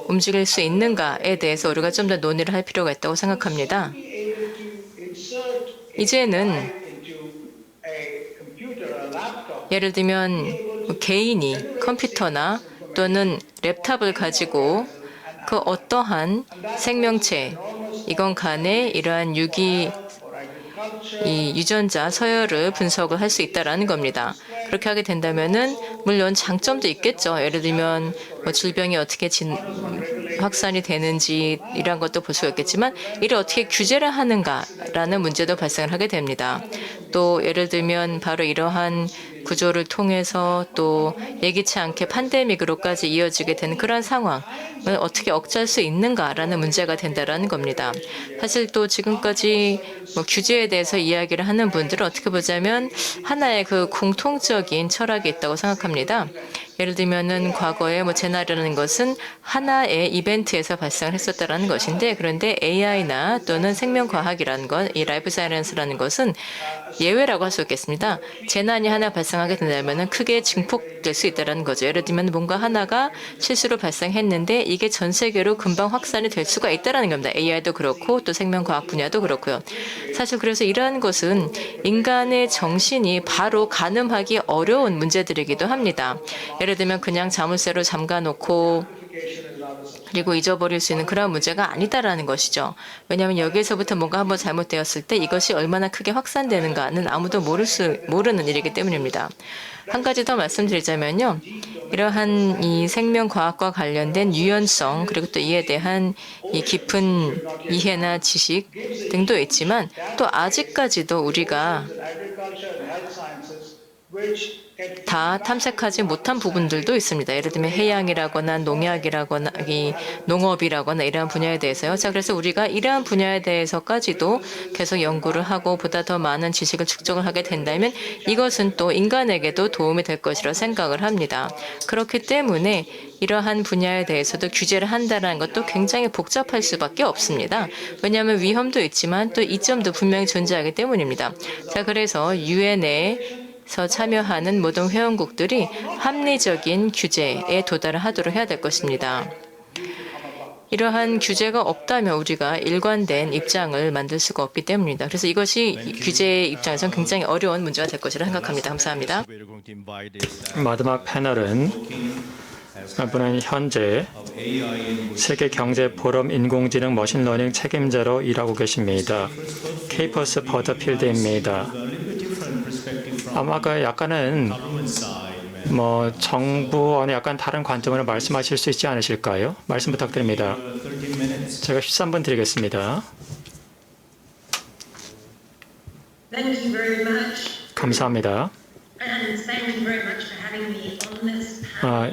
움직일 수 있는가에 대해서 우리가 좀 더 논의를 할 필요가 있다고 생각합니다. 이제는 예를 들면 개인이 컴퓨터나 또는 랩탑을 가지고 그 어떠한 생명체 이건 간에 이러한 이 유전자 서열을 분석을 할 수 있다라는 겁니다. 그렇게 하게 된다면은 물론 장점도 있겠죠. 예를 들면 질병이 어떻게 확산이 되는지 이런 것도 볼 수가 있겠지만 이를 어떻게 규제를 하는가라는 문제도 발생을 하게 됩니다. 또 예를 들면 바로 이러한 구조를 통해서 또 예기치 않게 팬데믹으로까지 이어지게 되는 그런 상황을 어떻게 억제할 수 있는가라는 문제가 된다라는 겁니다. 사실 또 지금까지 규제에 대해서 이야기를 하는 분들은 어떻게 보자면 하나의 그 공통적인 철학이 있다고 생각합니다. 예를 들면은 과거에 재난이라는 것은 하나의 이벤트에서 발생을 했었다라는 것인데 그런데 AI나 또는 생명과학이라는 것, 이 라이프 사이언스라는 것은 예외라고 할 수 있겠습니다. 재난이 하나 발생하게 된다면은 크게 증폭될 수 있다라는 거죠. 예를 들면 뭔가 하나가 실수로 발생했는데 이게 전 세계로 금방 확산이 될 수가 있다라는 겁니다. AI도 그렇고 또 생명과학 분야도 그렇고요. 사실 그래서 이러한 것은 인간의 정신이 바로 가늠하기 어려운 문제들이기도 합니다. 예를 들면 그냥 자물쇠로 잠가놓고 그리고 잊어버릴 수 있는 그런 문제가 아니다라는 것이죠. 왜냐하면 여기에서부터 뭔가 한번 잘못되었을 때 이것이 얼마나 크게 확산되는가는 아무도 모르는 일이기 때문입니다. 한 가지 더 말씀드리자면요. 이러한 이 생명과학과 관련된 유연성 그리고 또 이에 대한 이 깊은 이해나 지식 등도 있지만 또 아직까지도 우리가 다 탐색하지 못한 부분들도 있습니다. 예를 들면 해양이라거나 농약이라거나 이 농업이라거나 이러한 분야에 대해서요. 자, 그래서 우리가 이러한 분야에 대해서까지도 계속 연구를 하고 보다 더 많은 지식을 축적을 하게 된다면 이것은 또 인간에게도 도움이 될 것이라 생각을 합니다. 그렇기 때문에 이러한 분야에 대해서도 규제를 한다는 것도 굉장히 복잡할 수밖에 없습니다. 왜냐하면 위험도 있지만 또 이점도 분명히 존재하기 때문입니다. 자, 그래서 유엔에 참여하는 모든 회원국들이 합리적인 규제에 도달을 하도록 해야 될 것입니다. 이러한 규제가 없다면 우리가 일관된 입장을 만들 수가 없기 때문입니다. 그래서 이것이 규제의 입장에서는 굉장히 어려운 문제가 될 것이라 생각합니다. 감사합니다. 마지막 패널은 분은 현재 세계경제포럼 인공지능 머신러닝 책임자로 일하고 계십니다. 케이퍼스 버터필드입니다. 아마 약간은 정부와는 약간 다른 관점으로 말씀하실 수 있지 않으실까요? 말씀 부탁드립니다. 제가 13분 드리겠습니다. 감사합니다.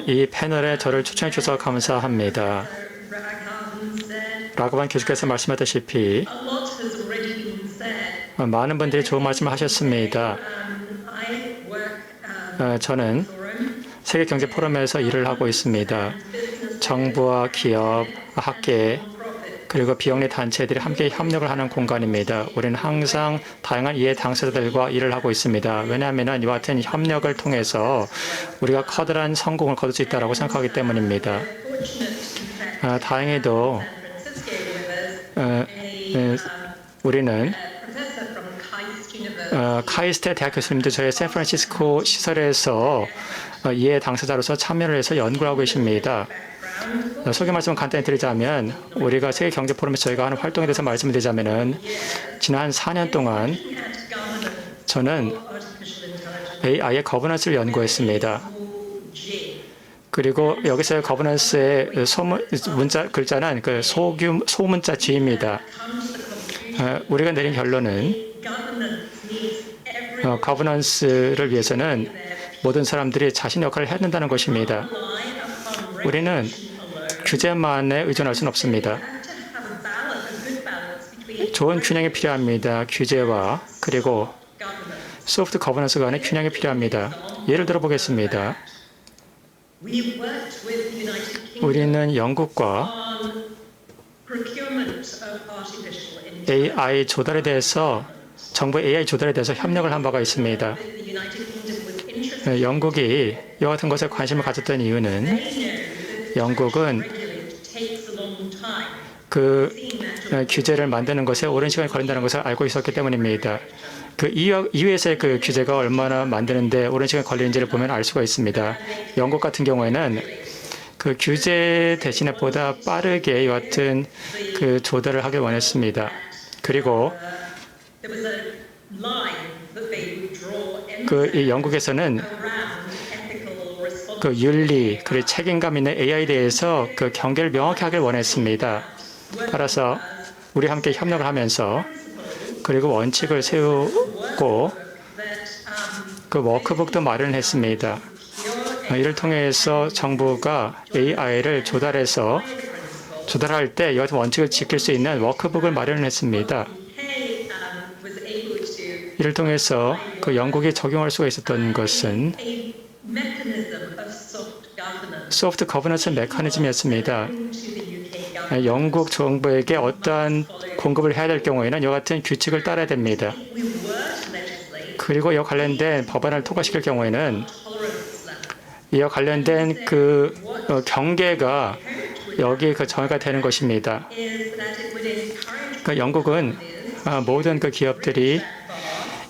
이 패널에 저를 초청해 주셔서 감사합니다. 라고만 교수께서 말씀하셨다시피 많은 분들이 좋은 말씀을 하셨습니다. 저는 세계경제포럼에서 일을 하고 있습니다. 정부와 기업, 학계, 그리고 비영리 단체들이 함께 협력을 하는 공간입니다. 우리는 항상 다양한 이해 당사자들과 일을 하고 있습니다. 왜냐하면 이와 같은 협력을 통해서 우리가 커다란 성공을 거둘 수 있다고 생각하기 때문입니다. 다행히도 우리는 카이스트 대학 교수님도 저희 샌프란시스코 시설에서 이해 당사자로서 참여를 해서 연구를 하고 계십니다. 소개 말씀을 간단히 드리자면 우리가 세계경제포럼에서 저희가 하는 활동에 대해서 말씀을 드리자면 지난 4년 동안 저는 AI의 거버넌스를 연구했습니다. 그리고 여기서의 거버넌스의 글자는 소문자 G입니다. 우리가 내린 결론은 거버넌스를 위해서는 모든 사람들이 자신의 역할을 해야 된다는 것입니다. 우리는 규제만에 의존할 수는 없습니다. 좋은 균형이 필요합니다. 규제와 그리고 소프트 거버넌스 간의 균형이 필요합니다. 예를 들어 보겠습니다. 우리는 영국과 AI 조달에 대해서 정부 AI 조달에 대해서 협력을 한 바가 있습니다. 영국이 이와 같은 것에 관심을 가졌던 이유는 영국은 규제를 만드는 것에 오랜 시간이 걸린다는 것을 알고 있었기 때문입니다. EU에서의 규제가 얼마나 만드는데 오랜 시간이 걸리는지를 보면 알 수가 있습니다. 영국 같은 경우에는 규제 대신에 보다 빠르게 이와 같은 조달을 하길 원했습니다. 그리고 이 영국에서는 윤리 그리고 책임감 있는 AI에 대해서 경계를 명확히 하길 원했습니다. 따라서 우리 함께 협력을 하면서 그리고 원칙을 세우고 워크북도 마련했습니다. 이를 통해서 정부가 AI를 조달할 때 여기 원칙을 지킬 수 있는 워크북을 마련했습니다. 이를 통해서 영국이 적용할 수가 있었던 것은 소프트 거버넌스 메커니즘이었습니다. 영국 정부에게 어떠한 공급을 해야 될 경우에는 이와 같은 규칙을 따라야 됩니다. 그리고 이와 관련된 법안을 통과시킬 경우에는 이와 관련된 경계가 여기 정의가 되는 것입니다. 영국은 모든 기업들이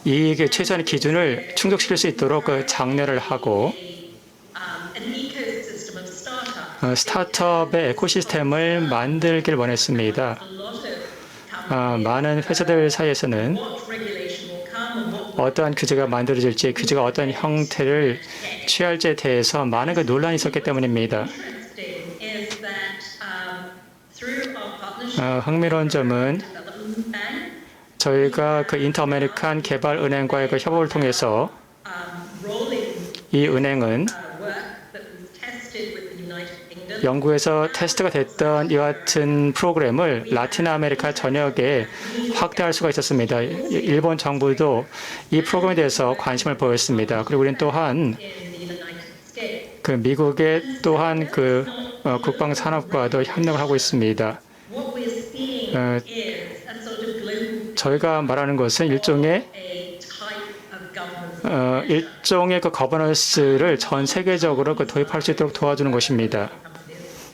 이익의 최소한의 기준을 충족시킬 수 있도록 장려를 하고 스타트업의 에코시스템을 만들길 원했습니다. 많은 회사들 사이에서는 어떠한 규제가 만들어질지, 규제가 어떤 형태를 취할지에 대해서 많은 논란이 있었기 때문입니다. 흥미로운 점은 저희가 그 인터아메리칸 개발은행과의 그 협업을 통해서 이 은행은 영국에서 테스트가 됐던 이와 같은 프로그램을 라틴 아메리카 전역에 확대할 수가 있었습니다. 일본 정부도 이 프로그램에 대해서 관심을 보였습니다. 그리고 우리는 또한 그 미국의 또한 그 국방산업과도 협력을 하고 있습니다. 저희가 말하는 것은 일종의 그 거버넌스를 전 세계적으로 그 도입할 수 있도록 도와주는 것입니다.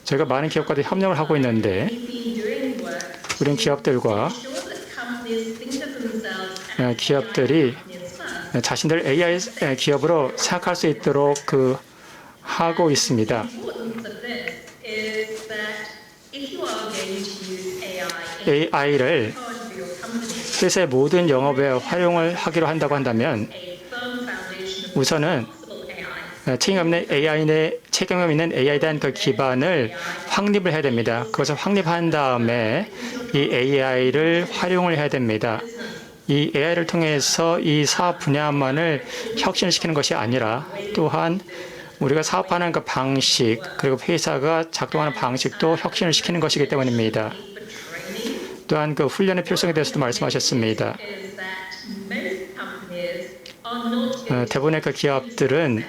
저희가 많은 기업과도 협력을 하고 있는데 우리는 기업들과 기업들이 자신들 AI 기업으로 생각할 수 있도록 하고 있습니다. AI를 회사의 모든 영업에 활용을 하기로 한다고 한다면 우선은 책임감 있는 AI에 대한 그 기반을 확립을 해야 됩니다. 그것을 확립한 다음에 이 AI를 활용을 해야 됩니다. 이 AI를 통해서 이 사업 분야만을 혁신시키는 것이 아니라 또한 우리가 사업하는 그 방식 그리고 회사가 작동하는 방식도 혁신을 시키는 것이기 때문입니다. 또한 그 훈련의 필요성에 대해서도 말씀하셨습니다. 대부분의 그 기업들은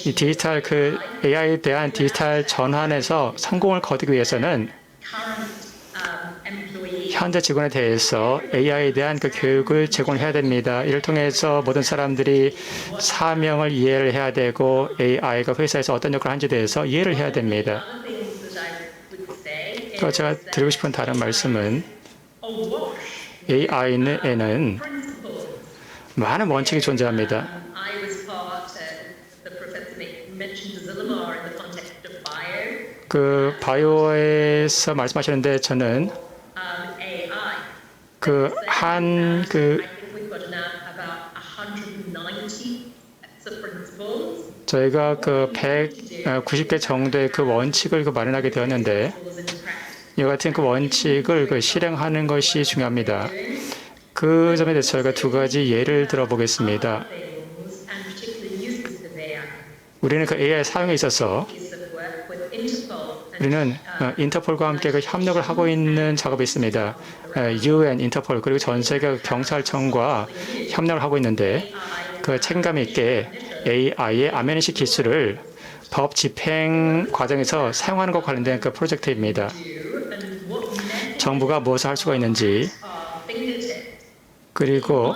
이 디지털 AI에 대한 디지털 전환에서 성공을 거두기 위해서는 현재 직원에 대해서 AI에 대한 그 교육을 제공해야 됩니다. 이를 통해서 모든 사람들이 사명을 이해를 해야 되고 AI가 회사에서 어떤 역할을 하는지에 대해서 이해를 해야 됩니다. 또 제가 드리고 싶은 다른 말씀은 AI에는 많은 원칙이 존재합니다. 바이오에서 말씀하셨는데 저는 저희가 190개 정도의 원칙을 마련하게 되었는데 이와 같은 원칙을 실행하는 것이 중요합니다. 그 점에 대해서 저희가 두 가지 예를 들어보겠습니다. 우리는 AI 사용에 있어서 우리는 인터폴과 함께 협력을 하고 있는 작업이 있습니다. UN, 인터폴 그리고 전 세계 경찰청과 협력을 하고 있는데 책임감 있게 AI의 아메니식 기술을 법 집행 과정에서 사용하는 것과 관련된 프로젝트입니다. 정부가 무엇을 할 수가 있는지 그리고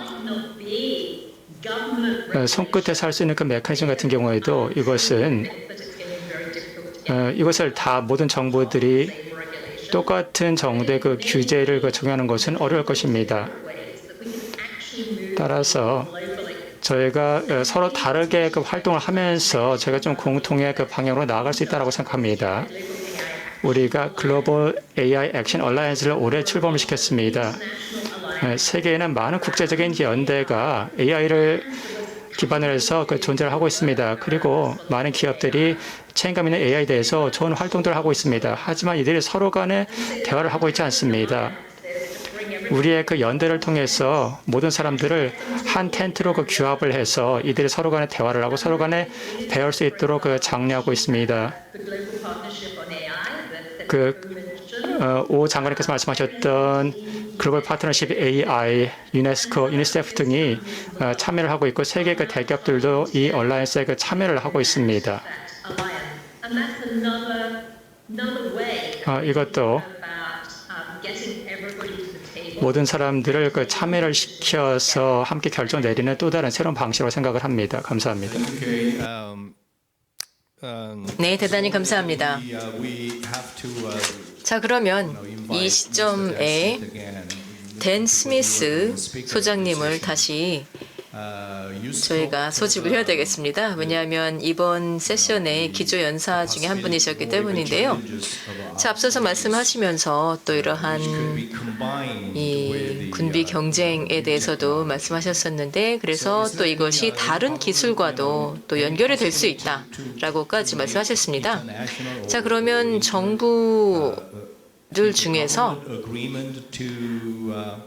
손끝에서 할 수 있는 메커니즘 같은 경우에도 이것을 다 모든 정부들이 똑같은 정도의 규제를 적용하는 것은 어려울 것입니다. 따라서 저희가 서로 다르게 활동을 하면서 저희가 좀 공통의 방향으로 나아갈 수 있다고 생각합니다. 우리가 글로벌 AI 액션 얼라이언스를 올해 출범을 시켰습니다. 세계에는 많은 국제적인 연대가 AI를 기반으로 해서 존재를 하고 있습니다. 그리고 많은 기업들이 책임감 있는 AI에 대해서 좋은 활동들을 하고 있습니다. 하지만 이들이 서로 간에 대화를 하고 있지 않습니다. 우리의 연대를 통해서 모든 사람들을 한 텐트로 규합을 해서 이들이 서로 간에 대화를 하고 서로 간에 배울 수 있도록 장려하고 있습니다. 오 장관님께서 말씀하셨던 글로벌 파트너십 AI, 유네스코, 유니세프 등이 참여를 하고 있고 세계 대기업들도 이 얼라이언스에 참여를 하고 있습니다. 이것도 모든 사람들을 참여를 시켜서 함께 결정 내리는 또 다른 새로운 방식으로 생각을 합니다. 감사합니다. 네, 대단히 감사합니다. 자, 그러면 이 시점에 댄 스미스 소장님을 다시 저희가 소집을 해야 되겠습니다. 왜냐하면 이번 세션에 기조연사 중에 한 분이셨기 때문인데요. 자, 앞서서 말씀하시면서 또 이러한 이 군비 경쟁에 대해서도 말씀하셨었는데, 그래서 또 이것이 다른 기술과도 또 연결이 될 수 있다라고까지 말씀하셨습니다. 자, 그러면 정부들 중에서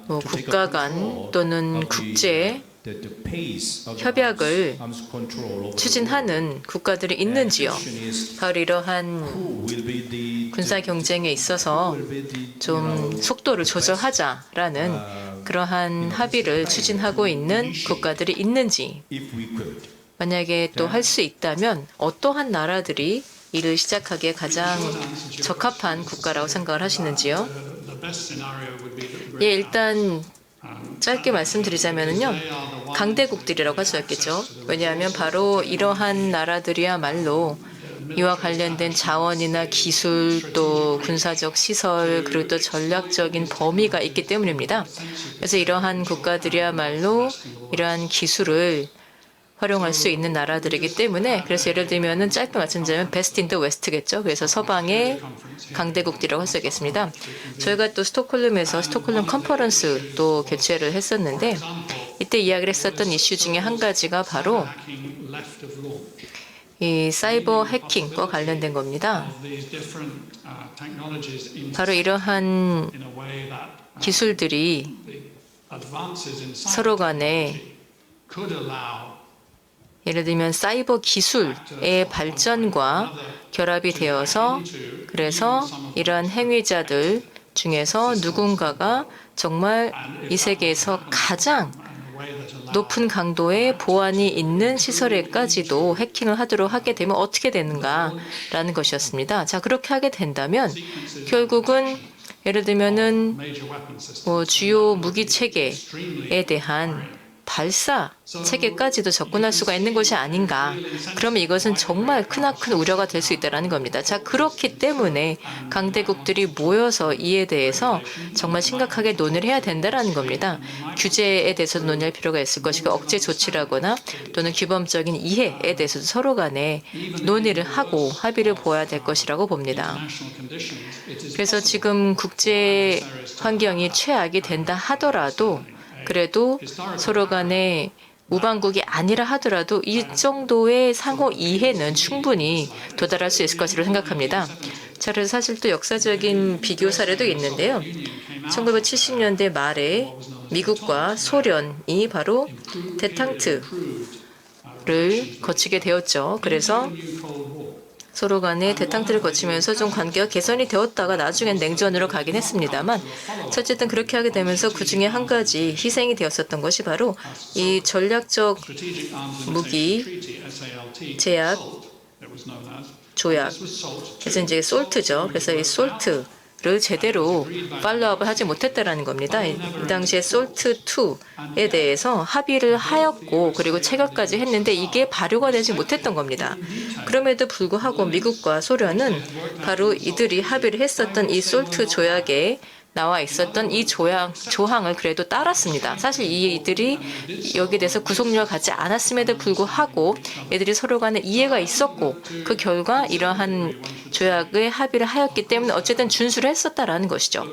국가 간 또는 국제 협약을 추진하는 국가들이 있는지요? 바로 이러한 군사 경쟁에 있어서 좀 속도를 조절하자라는 그러한 합의를 추진하고 있는 국가들이 있는지, 만약에 또 할 수 있다면 어떠한 나라들이 이를 시작하기에 가장 적합한 국가라고 생각을 하시는지요? 예, 일단 짧게 말씀드리자면요, 강대국들이라고 할 수 있겠죠. 왜냐하면 바로 이러한 나라들이야말로 이와 관련된 자원이나 기술, 또 군사적 시설, 그리고 또 전략적인 범위가 있기 때문입니다. 그래서 이러한 국가들이야말로 이러한 기술을 활용할 수 있는 나라들이기 때문에, 그래서 예를 들면은 짧게 말씀드리면 베스트 인 더 웨스트겠죠. 그래서 서방의 강대국들이라고 할 수 있겠습니다. 저희가 또 스톡홀름에서 스톡홀름 컨퍼런스 또 개최를 했었는데, 이때 이야기를 했었던 이슈 중에 한 가지가 바로 이 사이버 해킹과 관련된 겁니다. 바로 이러한 기술들이 서로 간에 예를 들면 사이버 기술의 발전과 결합이 되어서, 그래서 이러한 행위자들 중에서 누군가가 정말 이 세계에서 가장 높은 강도의 보안이 있는 시설에까지도 해킹을 하도록 하게 되면 어떻게 되는가라는 것이었습니다. 자, 그렇게 하게 된다면 결국은 예를 들면은 주요 무기 체계에 대한 발사 체계까지도 접근할 수가 있는 것이 아닌가. 그러면 이것은 정말 크나큰 우려가 될 수 있다는 겁니다. 자, 그렇기 때문에 강대국들이 모여서 이에 대해서 정말 심각하게 논의를 해야 된다는 겁니다. 규제에 대해서도 논의할 필요가 있을 것이고, 억제 조치라거나 또는 규범적인 이해에 대해서도 서로 간에 논의를 하고 합의를 보아야 될 것이라고 봅니다. 그래서 지금 국제 환경이 최악이 된다 하더라도, 그래도 서로 간에 우방국이 아니라 하더라도 이 정도의 상호 이해는 충분히 도달할 수 있을 것이라고 생각합니다. 자, 그래서 사실 또 역사적인 비교 사례도 있는데요. 1970년대 말에 미국과 소련이 바로 데탕트를 거치게 되었죠. 그래서 서로 간에 대탕트를 거치면서 좀 관계가 개선이 되었다가 나중엔 냉전으로 가긴 했습니다만, 어쨌든 그렇게 하게 되면서 그중에 한 가지 희생이 되었었던 것이 바로 이 전략적 무기 제약 조약, 그래서 이제 솔트죠. 그래서 이 솔트를 제대로 팔로우업을 하지 못했다라는 겁니다. 이 당시에 솔트2에 대해서 합의를 하였고, 그리고 체결까지 했는데 이게 발효가 되지 못했던 겁니다. 그럼에도 불구하고 미국과 소련은 바로 이들이 합의를 했었던 이 솔트 조약에 나와 있었던 이 조항을 그래도 따랐습니다. 사실 이들이 여기에 대해서 구속력을 갖지 않았음에도 불구하고 이들이 서로 간에 이해가 있었고, 그 결과 이러한 조약에 합의를 하였기 때문에 어쨌든 준수를 했었다라는 것이죠.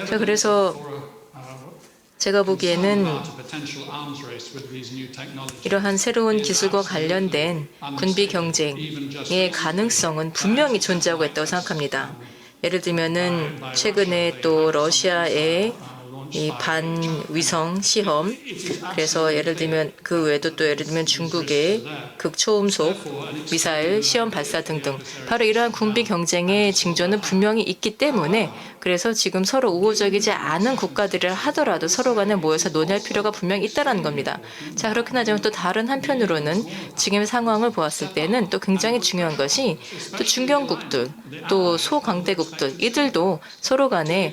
자, 그래서 제가 보기에는 이러한 새로운 기술과 관련된 군비 경쟁의 가능성은 분명히 존재하고 있다고 생각합니다. 예를 들면은 최근에 또 러시아의 이 반위성 시험, 그래서 예를 들면 그 외에도 또 예를 들면 중국의 극초음속 미사일 시험 발사 등등, 바로 이러한 군비 경쟁의 징조는 분명히 있기 때문에, 그래서 지금 서로 우호적이지 않은 국가들이라 하더라도 서로 간에 모여서 논의할 필요가 분명히 있다는 겁니다. 자, 그렇긴 하지만 또 다른 한편으로는 지금의 상황을 보았을 때는 또 굉장히 중요한 것이 또 중견국들, 또 소강대국들, 이들도 서로 간에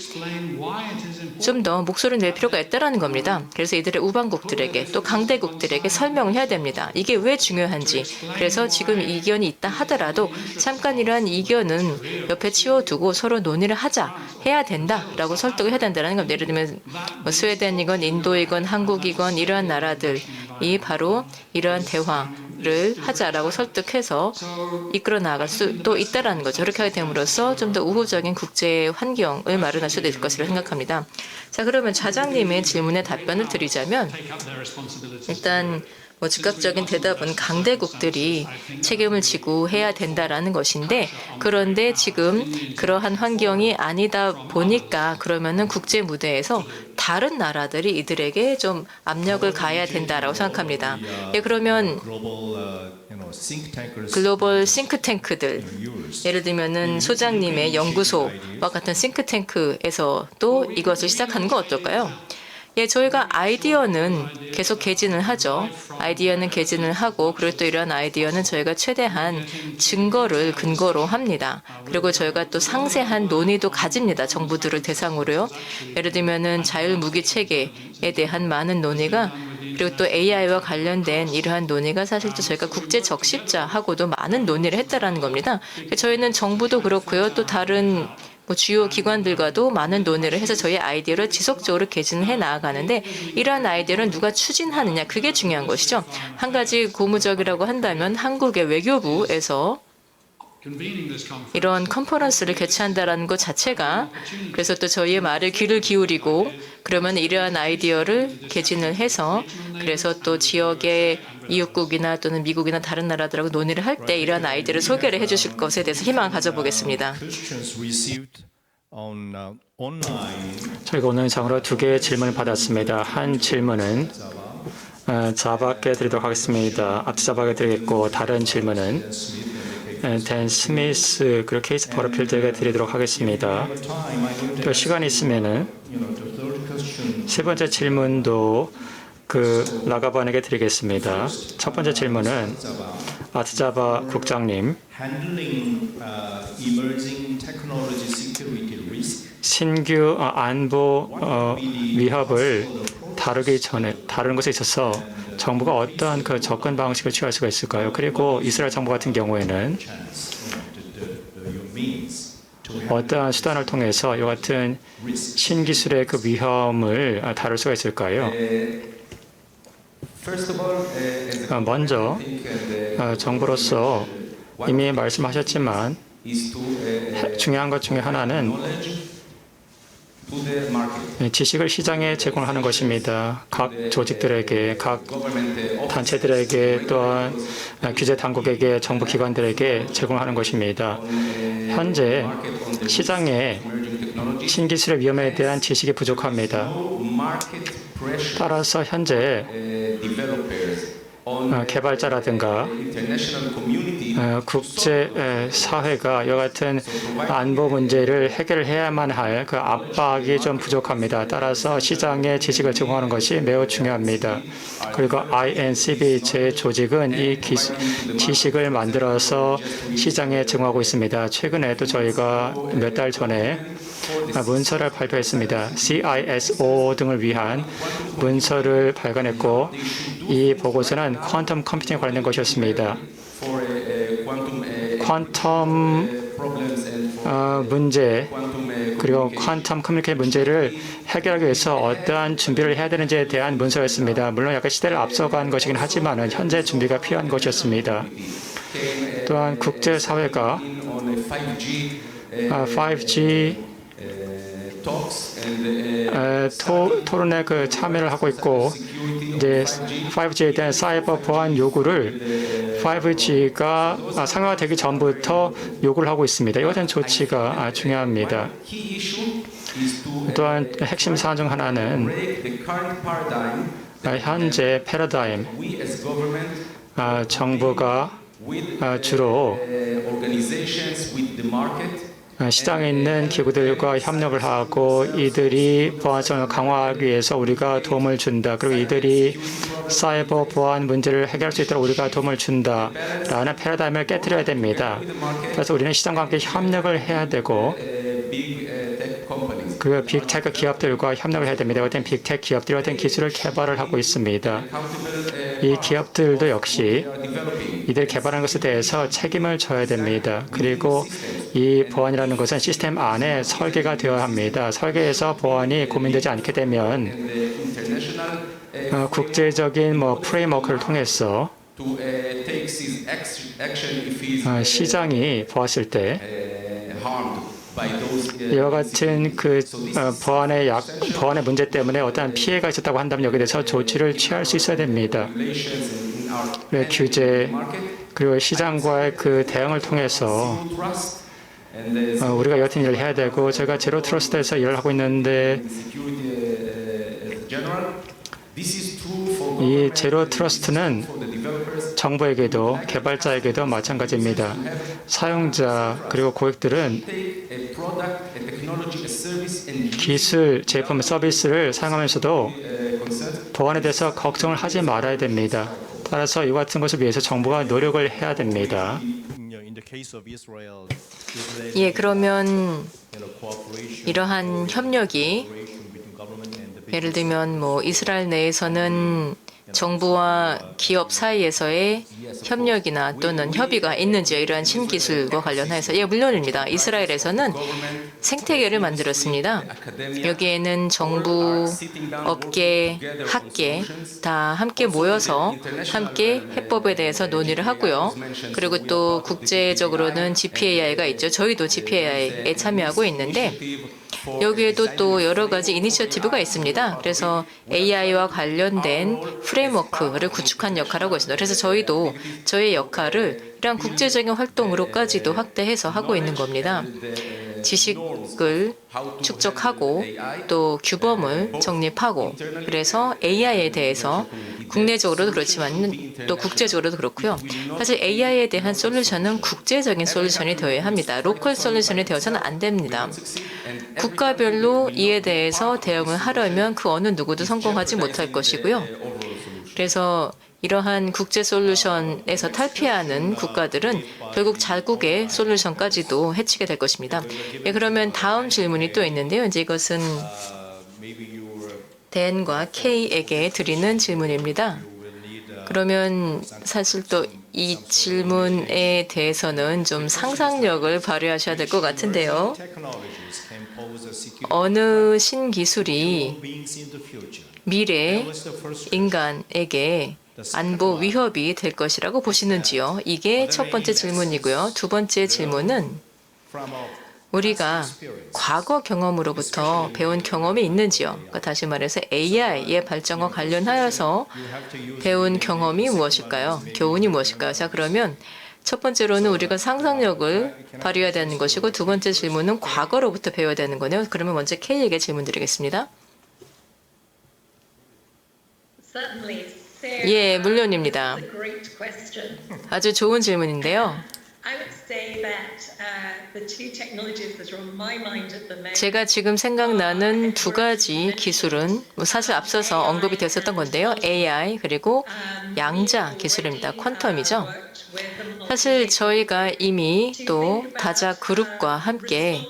좀 더 목소리를 낼 필요가 있다라는 겁니다. 그래서 이들의 우방국들에게 또 강대국들에게 설명을 해야 됩니다. 이게 왜 중요한지. 그래서 지금 이견이 있다 하더라도 잠깐 이러한 이견은 옆에 치워두고 서로 논의를 해야 된다라고 설득을 해야 된다는 겁니다. 예를 들면 뭐 스웨덴이건 인도이건 한국이건 이러한 나라들이 바로 이러한 대화를 하자라고 설득해서 이끌어 나갈 수도 있다라는 거죠. 그렇게 하게 됨으로써 좀 더 우호적인 국제 환경을 마련할 수도 있을 것이라 생각합니다. 자, 그러면 차장님의 질문에 답변을 드리자면 일단 뭐 즉각적인 대답은 강대국들이 책임을 지고 해야 된다라는 것인데 그런데 지금 그러한 환경이 아니다 보니까 그러면은 국제 무대에서 다른 나라들이 이들에게 좀 압력을 가해야 된다라고 생각합니다. 예, 그러면 글로벌 싱크탱크들 예를 들면은 소장님의 연구소와 같은 싱크탱크에서 또 이것을 시작하는 건 어떨까요? 예, 저희가 아이디어는 계속 개진을 하죠. 아이디어는 개진을 하고 그리고 또 이러한 아이디어는 저희가 최대한 증거를 근거로 합니다. 그리고 저희가 또 상세한 논의도 가집니다. 정부들을 대상으로요. 예를 들면은 자율무기 체계에 대한 많은 논의가 그리고 또 AI와 관련된 이러한 논의가 사실 또 저희가 국제 적십자하고도 많은 논의를 했다라는 겁니다. 저희는 정부도 그렇고요. 또 다른 주요 기관들과도 많은 논의를 해서 저희 아이디어를 지속적으로 개진해 나아가는데 이러한 아이디어를 누가 추진하느냐 그게 중요한 것이죠. 한 가지 고무적이라고 한다면 한국의 외교부에서 이런 컨퍼런스를 개최한다라는 것 자체가 그래서 또 저희의 말에 귀를 기울이고 그러면 이러한 아이디어를 개진을 해서 그래서 또 지역의 이웃국이나 또는 미국이나 다른 나라들하고 논의를 할 때 이러한 아이디어를 소개를 해주실 것에 대해서 희망을 가져보겠습니다. 저희가 오늘 상으로 2개의 질문을 받았습니다. 한 질문은 자박에 드리도록 하겠습니다. 앞서 자박에 드리겠고 다른 질문은 댄 스미스 그리고 케이스 버러필드에게 드리도록 하겠습니다. 또 시간이 있으면은 세 번째 질문도 라가반에게 드리겠습니다. 첫 번째 질문은 아트자바 국장님, 신규 안보 위협을 다루는 것에 있어서 정부가 어떠한 접근 방식을 취할 수가 있을까요? 그리고 이스라엘 정부 같은 경우에는 어떠한 수단을 통해서 이와 같은 신기술의 위험을 다룰 수가 있을까요? 먼저 정부로서 이미 말씀하셨지만 중요한 것 중에 하나는 지식을 시장에 제공하는 것입니다. 각 조직들에게, 각 단체들에게 또한 규제 당국에게, 정부 기관들에게 제공하는 것입니다. 현재 시장에 신기술의 위험에 대한 지식이 부족합니다. 따라서 현재 개발자라든가 국제 사회가 이와 같은 안보 문제를 해결해야만 할 압박이 좀 부족합니다. 따라서 시장에 지식을 제공하는 것이 매우 중요합니다. 그리고 INCB 제 조직은 이 지식을 만들어서 시장에 제공하고 있습니다. 최근에도 저희가 몇 달 전에 문서를 발표했습니다. CISO 등을 위한 문서를 발간했고 이 보고서는 퀀텀 컴퓨팅에 관련된 것이었습니다. 퀀텀 문제 그리고 퀀텀 커뮤니케이션 문제를 해결하기 위해서 어떠한 준비를 해야 되는지에 대한 문서였습니다. 물론 약간 시대를 앞서간 것이긴 하지만 현재 준비가 필요한 것이었습니다. 또한 국제사회가 5G 토론에 참여를 하고 있고 이제 5G에 대한 사이버 보안 요구를 5G가 상용화되기 전부터 요구를 하고 있습니다. 이와 같은 조치가 중요합니다. 또한 핵심 사안 중 하나는 현재 패러다임 정부가 주로 시장에 있는 기구들과 협력을 하고 이들이 보안성을 강화하기 위해서 우리가 도움을 준다. 그리고 이들이 사이버 보안 문제를 해결할 수 있도록 우리가 도움을 준다라는 패러다임을 깨트려야 됩니다. 그래서 우리는 시장과 함께 협력을 해야 되고 그 빅테크 기업들과 협력을 해야 됩니다. 어떤 빅테크 기업들이 어떤 기술을 개발을 하고 있습니다. 이 기업들도 역시 이들 개발하는 것에 대해서 책임을 져야 됩니다. 그리고 이 보안이라는 것은 시스템 안에 설계가 되어야 합니다. 설계에서 보안이 고민되지 않게 되면 국제적인 프레임워크를 통해서 시장이 보았을 때 이와 같은 보안의 문제 때문에 어떠한 피해가 있었다고 한다면 여기에 대해서 조치를 취할 수 있어야 됩니다. 규제 그리고 시장과의 그 대응을 통해서 우리가 여튼 일을 해야 되고 제가 제로 트러스트에서 일을 하고 있는데 이 제로 트러스트는 정부에게도 개발자에게도 마찬가지입니다. 사용자 그리고 고객들은 기술, 제품, 서비스를 사용하면서도 보안에 대해서 걱정을 하지 말아야 됩니다. 따라서 이와 같은 것을 위해서 정부가 노력을 해야 됩니다. 예, 그러면 이러한 협력이 예를 들면 이스라엘 내에서는 정부와 기업 사이에서의 협력이나 또는 협의가 있는지요? 이러한 신기술과 관련해서 예, 물론입니다. 이스라엘에서는 생태계를 만들었습니다. 여기에는 정부, 업계, 학계 다 함께 모여서 함께 해법에 대해서 논의를 하고요. 그리고 또 국제적으로는 GPAI가 있죠. 저희도 GPAI에 참여하고 있는데 여기에도 또 여러 가지 이니셔티브가 있습니다. 그래서 AI와 관련된 프레임워크를 구축한 역할을 하고 있습니다. 그래서 저희도 저의 역할을 이러한 국제적인 활동으로까지도 확대해서 하고 있는 겁니다. 지식을 축적하고 또 규범을 정립하고 그래서 AI에 대해서 국내적으로도 그렇지만 또 국제적으로도 그렇고요. 사실 AI에 대한 솔루션은 국제적인 솔루션이 되어야 합니다. 로컬 솔루션이 되어서는 안 됩니다. 국가별로 이에 대해서 대응을 하려면 그 어느 누구도 성공하지 못할 것이고요. 그래서 이러한 국제 솔루션에서 탈피하는 국가들은 결국 자국의 솔루션까지도 해치게 될 것입니다. 예, 그러면 다음 질문이 또 있는데요. 이제 이것은 댄과 K에게 드리는 질문입니다. 그러면 사실 또 이 질문에 대해서는 좀 상상력을 발휘하셔야 될 것 같은데요. 어느 신기술이 미래 인간에게 안보 위협이 될 것이라고 보시는지요? 이게 첫 번째 질문이고요. 두 번째 질문은 우리가 과거 경험으로부터 배운 경험이 있는지요? 그러니까 다시 말해서 AI의 발전과 관련하여서 배운 경험이 무엇일까요? 교훈이 무엇일까요? 자, 그러면 첫 번째로는 우리가 상상력을 발휘해야 되는 것이고 두 번째 질문은 과거로부터 배워야 되는 거네요. 그러면 먼저 K에게 질문 드리겠습니다. 예, 물론입니다. 아주 좋은 질문인데요. 제가 지금 생각나는 두 가지 기술은 사실 앞서서 언급이 됐었던 건데요. AI 그리고 양자 기술입니다. 퀀텀이죠. 사실 저희가 이미 또 다자 그룹과 함께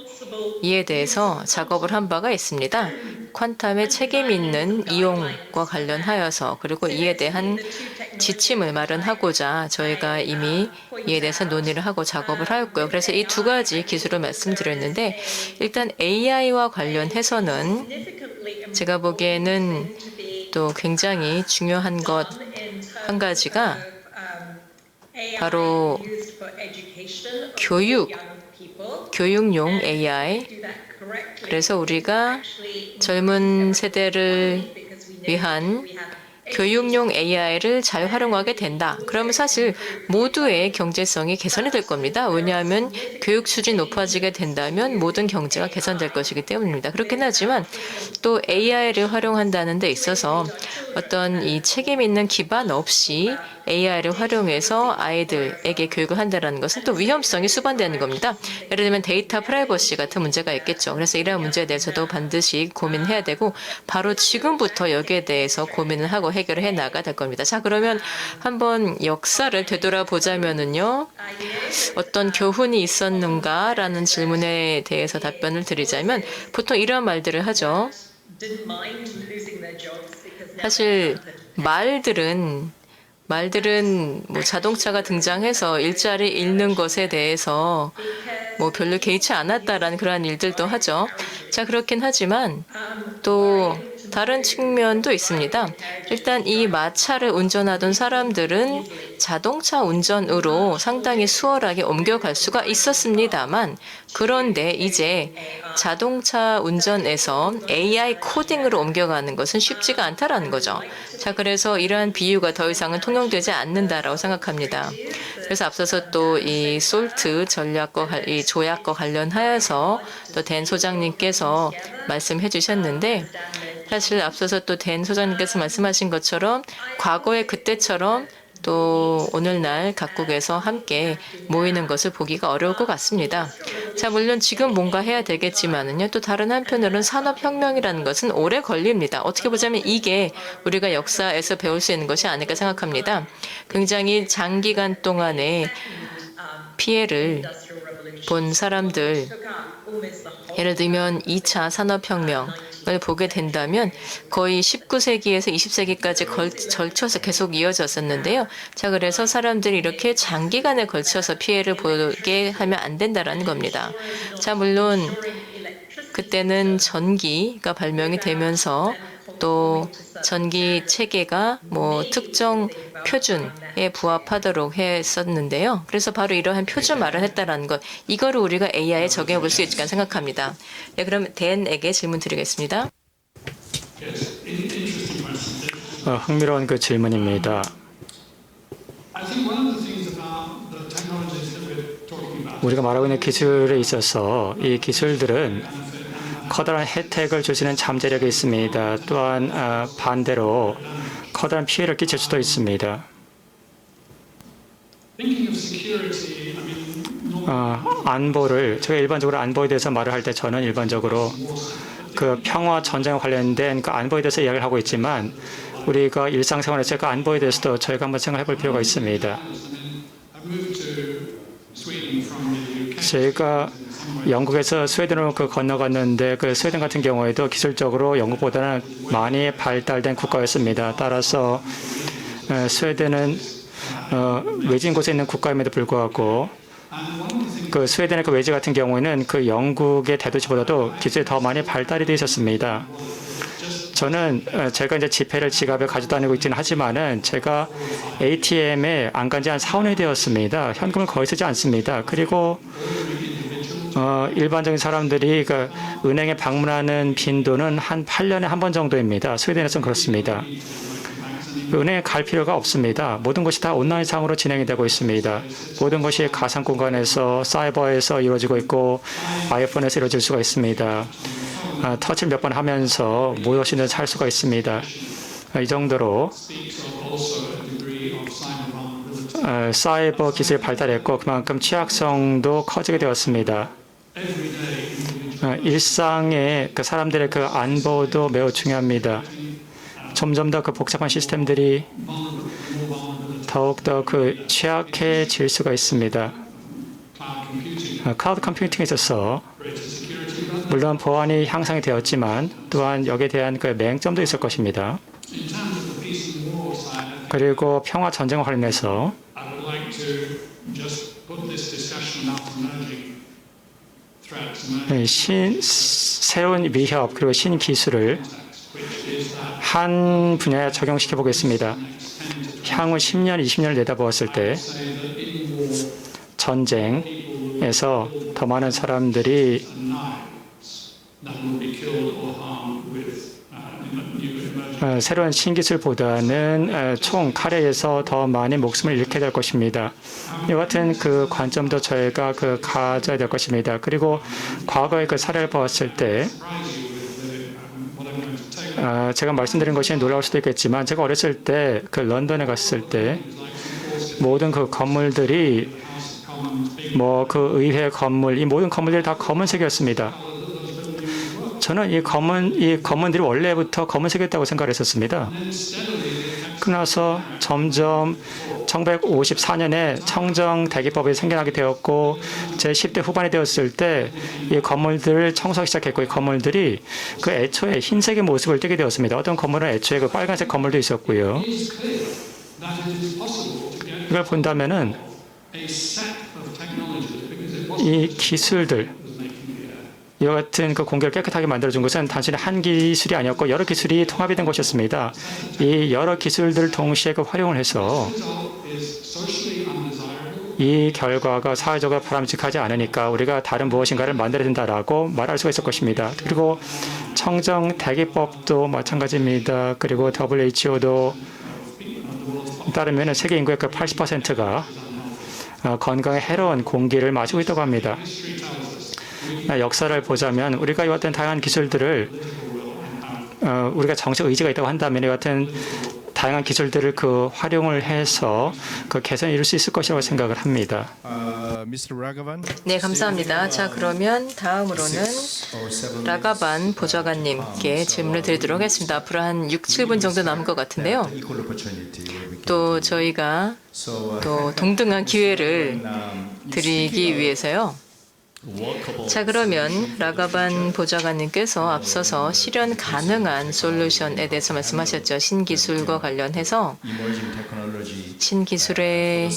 이에 대해서 작업을 한 바가 있습니다. 퀀텀의 책임 있는 이용과 관련하여서 그리고 이에 대한 지침을 마련하고자 저희가 이미 이에 대해서 논의를 하고 작업을 하였고요. 그래서 이 두 가지 기술을 말씀드렸는데 일단 AI와 관련해서는 제가 보기에는 또 굉장히 중요한 것 한 가지가 바로 교육용 AI. 그래서 우리가 젊은 세대를 위한 교육용 AI를 잘 활용하게 된다. 그러면 사실 모두의 경제성이 개선이 될 겁니다. 왜냐하면 교육 수준이 높아지게 된다면 모든 경제가 개선될 것이기 때문입니다. 그렇긴 하지만 또 AI를 활용한다는 데 있어서 어떤 이 책임 있는 기반 없이 AI를 활용해서 아이들에게 교육을 한다는 것은 또 위험성이 수반되는 겁니다. 예를 들면 데이터 프라이버시 같은 문제가 있겠죠. 그래서 이러한 문제에 대해서도 반드시 고민해야 되고 바로 지금부터 여기에 대해서 고민을 하고 해결해 나가야 될 겁니다. 자, 그러면 한번 역사를 되돌아보자면은요. 어떤 교훈이 있었는가라는 질문에 대해서 답변을 드리자면 보통 이런 말들을 하죠. 사실 말들은 뭐 자동차가 등장해서 일자리 잃는 것에 대해서 뭐 별로 개의치 않았다라는 그러한 일들도 하죠. 자, 그렇긴 하지만 또 다른 측면도 있습니다. 일단 이 마차를 운전하던 사람들은 자동차 운전으로 상당히 수월하게 옮겨갈 수가 있었습니다만 그런데 이제 자동차 운전에서 AI 코딩으로 옮겨가는 것은 쉽지가 않다라는 거죠. 자, 그래서 이러한 비유가 더 이상은 통용되지 않는다라고 생각합니다. 그래서 앞서서 또 이 솔트 이 조약과 관련하여서 또 댄 소장님께서 말씀해 주셨는데 사실 앞서서 또 댄 소장님께서 말씀하신 것처럼 과거의 그때처럼 또 오늘날 각국에서 함께 모이는 것을 보기가 어려울 것 같습니다. 자, 물론 지금 뭔가 해야 되겠지만은요. 또 다른 한편으로는 산업혁명이라는 것은 오래 걸립니다. 어떻게 보자면 이게 우리가 역사에서 배울 수 있는 것이 아닐까 생각합니다. 굉장히 장기간 동안의 피해를 본 사람들, 예를 들면 2차 산업혁명을 보게 된다면 거의 19세기에서 20세기까지 걸쳐서 계속 이어졌었는데요. 자, 그래서 사람들이 이렇게 장기간에 걸쳐서 피해를 보게 하면 안 된다라는 겁니다. 자, 물론 그때는 전기가 발명이 되면서 또 전기 체계가 뭐 특정 표준에 부합하도록 했었는데요. 그래서 바로 이러한 표준 마련했다라는 것, 이거를 우리가 AI에 적용해 볼 수 있을까 생각합니다. 네, 그럼 댄에게 질문 드리겠습니다. 흥미로운 그 질문입니다. 우리가 말하고 있는 기술에 있어서 이 기술들은 커다란 혜택을 줄 수 있는 잠재력이 있습니다. 또한 반대로 커다란 피해를 끼칠 수도 있습니다. 제가 일반적으로 안보에 대해서 말을 할 때 저는 일반적으로 그 평화 전쟁에 관련된 그 안보에 대해서 이야기를 하고 있지만 우리가 일상생활에서 그 안보에 대해서도 저희가 한번 생각해 볼 필요가 있습니다. 제가 영국에서 스웨덴으로 건너갔는데 그 스웨덴 같은 경우에도 기술적으로 영국보다는 많이 발달된 국가였습니다. 따라서 스웨덴은 외진 곳에 있는 국가임에도 불구하고 그 스웨덴의 그 외지 같은 경우에는 그 영국의 대도시보다도 기술이 더 많이 발달이 되어 있었습니다. 저는 제가 이제 지폐를 지갑에 가지고 다니고 있지는 하지만은 제가 ATM에 안 간 지 한 4, 5년이 되었습니다. 현금을 거의 쓰지 않습니다. 그리고 일반적인 사람들이 그 은행에 방문하는 빈도는 한 8년에 한 번 정도입니다. 스웨덴에서는 그렇습니다. 은행에 갈 필요가 없습니다. 모든 것이 다 온라인상으로 진행이 되고 있습니다. 모든 것이 가상 공간에서 사이버에서 이루어지고 있고 아이폰에서 이루어질 수가 있습니다. 터치를 몇 번 하면서 무엇이든 살 수가 있습니다. 이 정도로 사이버 기술이 발달했고 그만큼 취약성도 커지게 되었습니다. 일상의 그 사람들의 그 안보도 매우 중요합니다. 점점 더 그 복잡한 시스템들이 더욱더 그 취약해질 수가 있습니다. 클라우드 컴퓨팅에 있어서 물론 보안이 향상이 되었지만 또한 여기에 대한 그 맹점도 있을 것입니다. 그리고 평화 전쟁과 관련해서 새로운 위협 그리고 신기술을 한 분야에 적용시켜 보겠습니다. 향후 10년, 20년을 내다보았을 때 전쟁에서 더 많은 사람들이 새로운 신기술보다는 총 칼에서 더 많이 목숨을 잃게 될 것입니다. 이와 같은 그 관점도 저희가 가져야 될 것입니다. 그리고 과거의 그 사례를 보았을 때 제가 말씀드린 것이 놀라울 수도 있겠지만 제가 어렸을 때 그 런던에 갔을 때 모든 그 건물들이 뭐 그 의회 건물 이 모든 건물들이 다 검은색이었습니다. 저는 이 건물들이 원래부터 검은색이었다고 생각했었습니다. 그러나서 점점 1954년에 청정대기법이 생겨나게 되었고 제10대 후반이 되었을 때 이 건물들을 청소하기 시작했고 이 건물들이 그 애초에 흰색의 모습을 띠게 되었습니다. 어떤 건물은 애초에 그 빨간색 건물도 있었고요. 이걸 본다면은 이 기술들 이와 같은 그 공기를 깨끗하게 만들어준 것은 단순히 한 기술이 아니었고 여러 기술이 통합이 된 것이었습니다. 이 여러 기술들을 동시에 그 활용을 해서 이 결과가 사회적으로 바람직하지 않으니까 우리가 다른 무엇인가를 만들어야 된다라고 말할 수가 있을 것입니다. 그리고 청정대기법도 마찬가지입니다. 그리고 WHO도 따르면 세계 인구의 그 80%가 건강에 해로운 공기를 마시고 있다고 합니다. 역사를 보자면 우리가 이와 같은 다양한 기술들을 우리가 정책 의지가 있다고 한다면 이와 같은 다양한 기술들을 그 활용을 해서 그 개선을 이룰 수 있을 것이라고 생각을 합니다. 네, 감사합니다. 자, 그러면 다음으로는 라가반 보좌관님께 질문을 드리도록 하겠습니다. 앞으로 한 6, 7분 정도 남은 것 같은데요. 또 저희가 또 동등한 기회를 드리기 위해서요. 자, 그러면 라가반 보좌관님께서 앞서서 실현 가능한 솔루션에 대해서 말씀하셨죠. 신기술과 관련해서 신기술에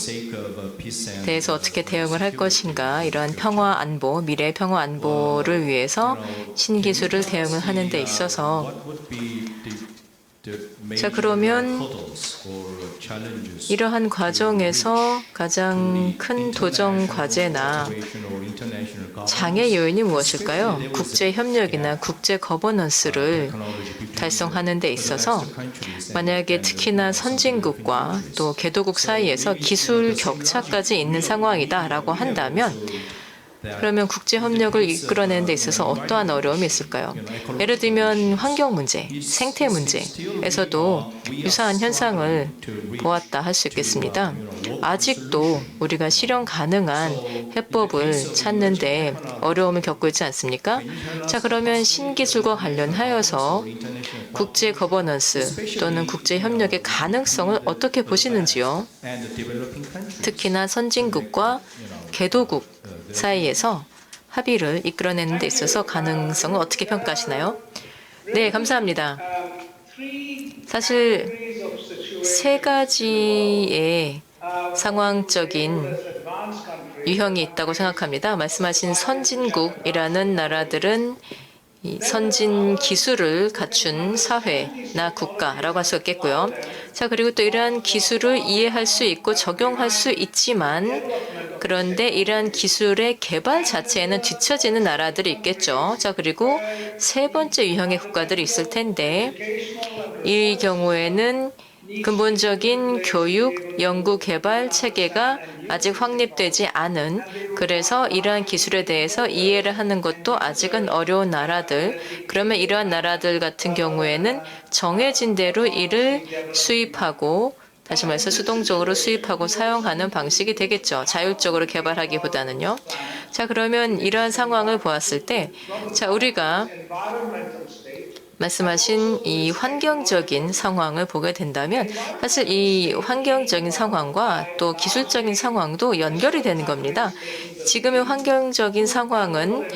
대해서 어떻게 대응을 할 것인가, 이러한 평화 안보, 미래 평화 안보를 위해서 신기술을 대응을 하는 데 있어서 자, 그러면 이러한 과정에서 가장 큰 도전 과제나 장애 요인이 무엇일까요? 국제 협력이나 국제 거버넌스를 달성하는 데 있어서 만약에 특히나 선진국과 또 개도국 사이에서 기술 격차까지 있는 상황이다라고 한다면 그러면 국제 협력을 이끌어내는 데 있어서 어떠한 어려움이 있을까요? 예를 들면 환경 문제, 생태 문제에서도 유사한 현상을 보았다 할 수 있겠습니다. 아직도 우리가 실현 가능한 해법을 찾는 데 어려움을 겪고 있지 않습니까? 자, 그러면 신기술과 관련하여서 국제 거버넌스 또는 국제 협력의 가능성을 어떻게 보시는지요? 특히나 선진국과 개도국 사이에서 합의를 이끌어내는 데 있어서 가능성을 어떻게 평가하시나요? 네, 감사합니다. 사실 세 가지의 상황적인 유형이 있다고 생각합니다. 말씀하신 선진국이라는 나라들은 이 선진 기술을 갖춘 사회나 국가라고 할 수 있겠고요. 자, 그리고 또 이러한 기술을 이해할 수 있고 적용할 수 있지만 그런데 이러한 기술의 개발 자체에는 뒤처지는 나라들이 있겠죠. 자, 그리고 세 번째 유형의 국가들이 있을 텐데 이 경우에는 근본적인 교육, 연구, 개발 체계가 아직 확립되지 않은, 그래서 이러한 기술에 대해서 이해를 하는 것도 아직은 어려운 나라들, 그러면 이러한 나라들 같은 경우에는 정해진 대로 이를 수입하고 다시 말해서 수동적으로 수입하고 사용하는 방식이 되겠죠. 자율적으로 개발하기보다는요. 자, 그러면 이러한 상황을 보았을 때, 자, 우리가 말씀하신 이 환경적인 상황을 보게 된다면 사실 이 환경적인 상황과 또 기술적인 상황도 연결이 되는 겁니다. 지금의 환경적인 상황은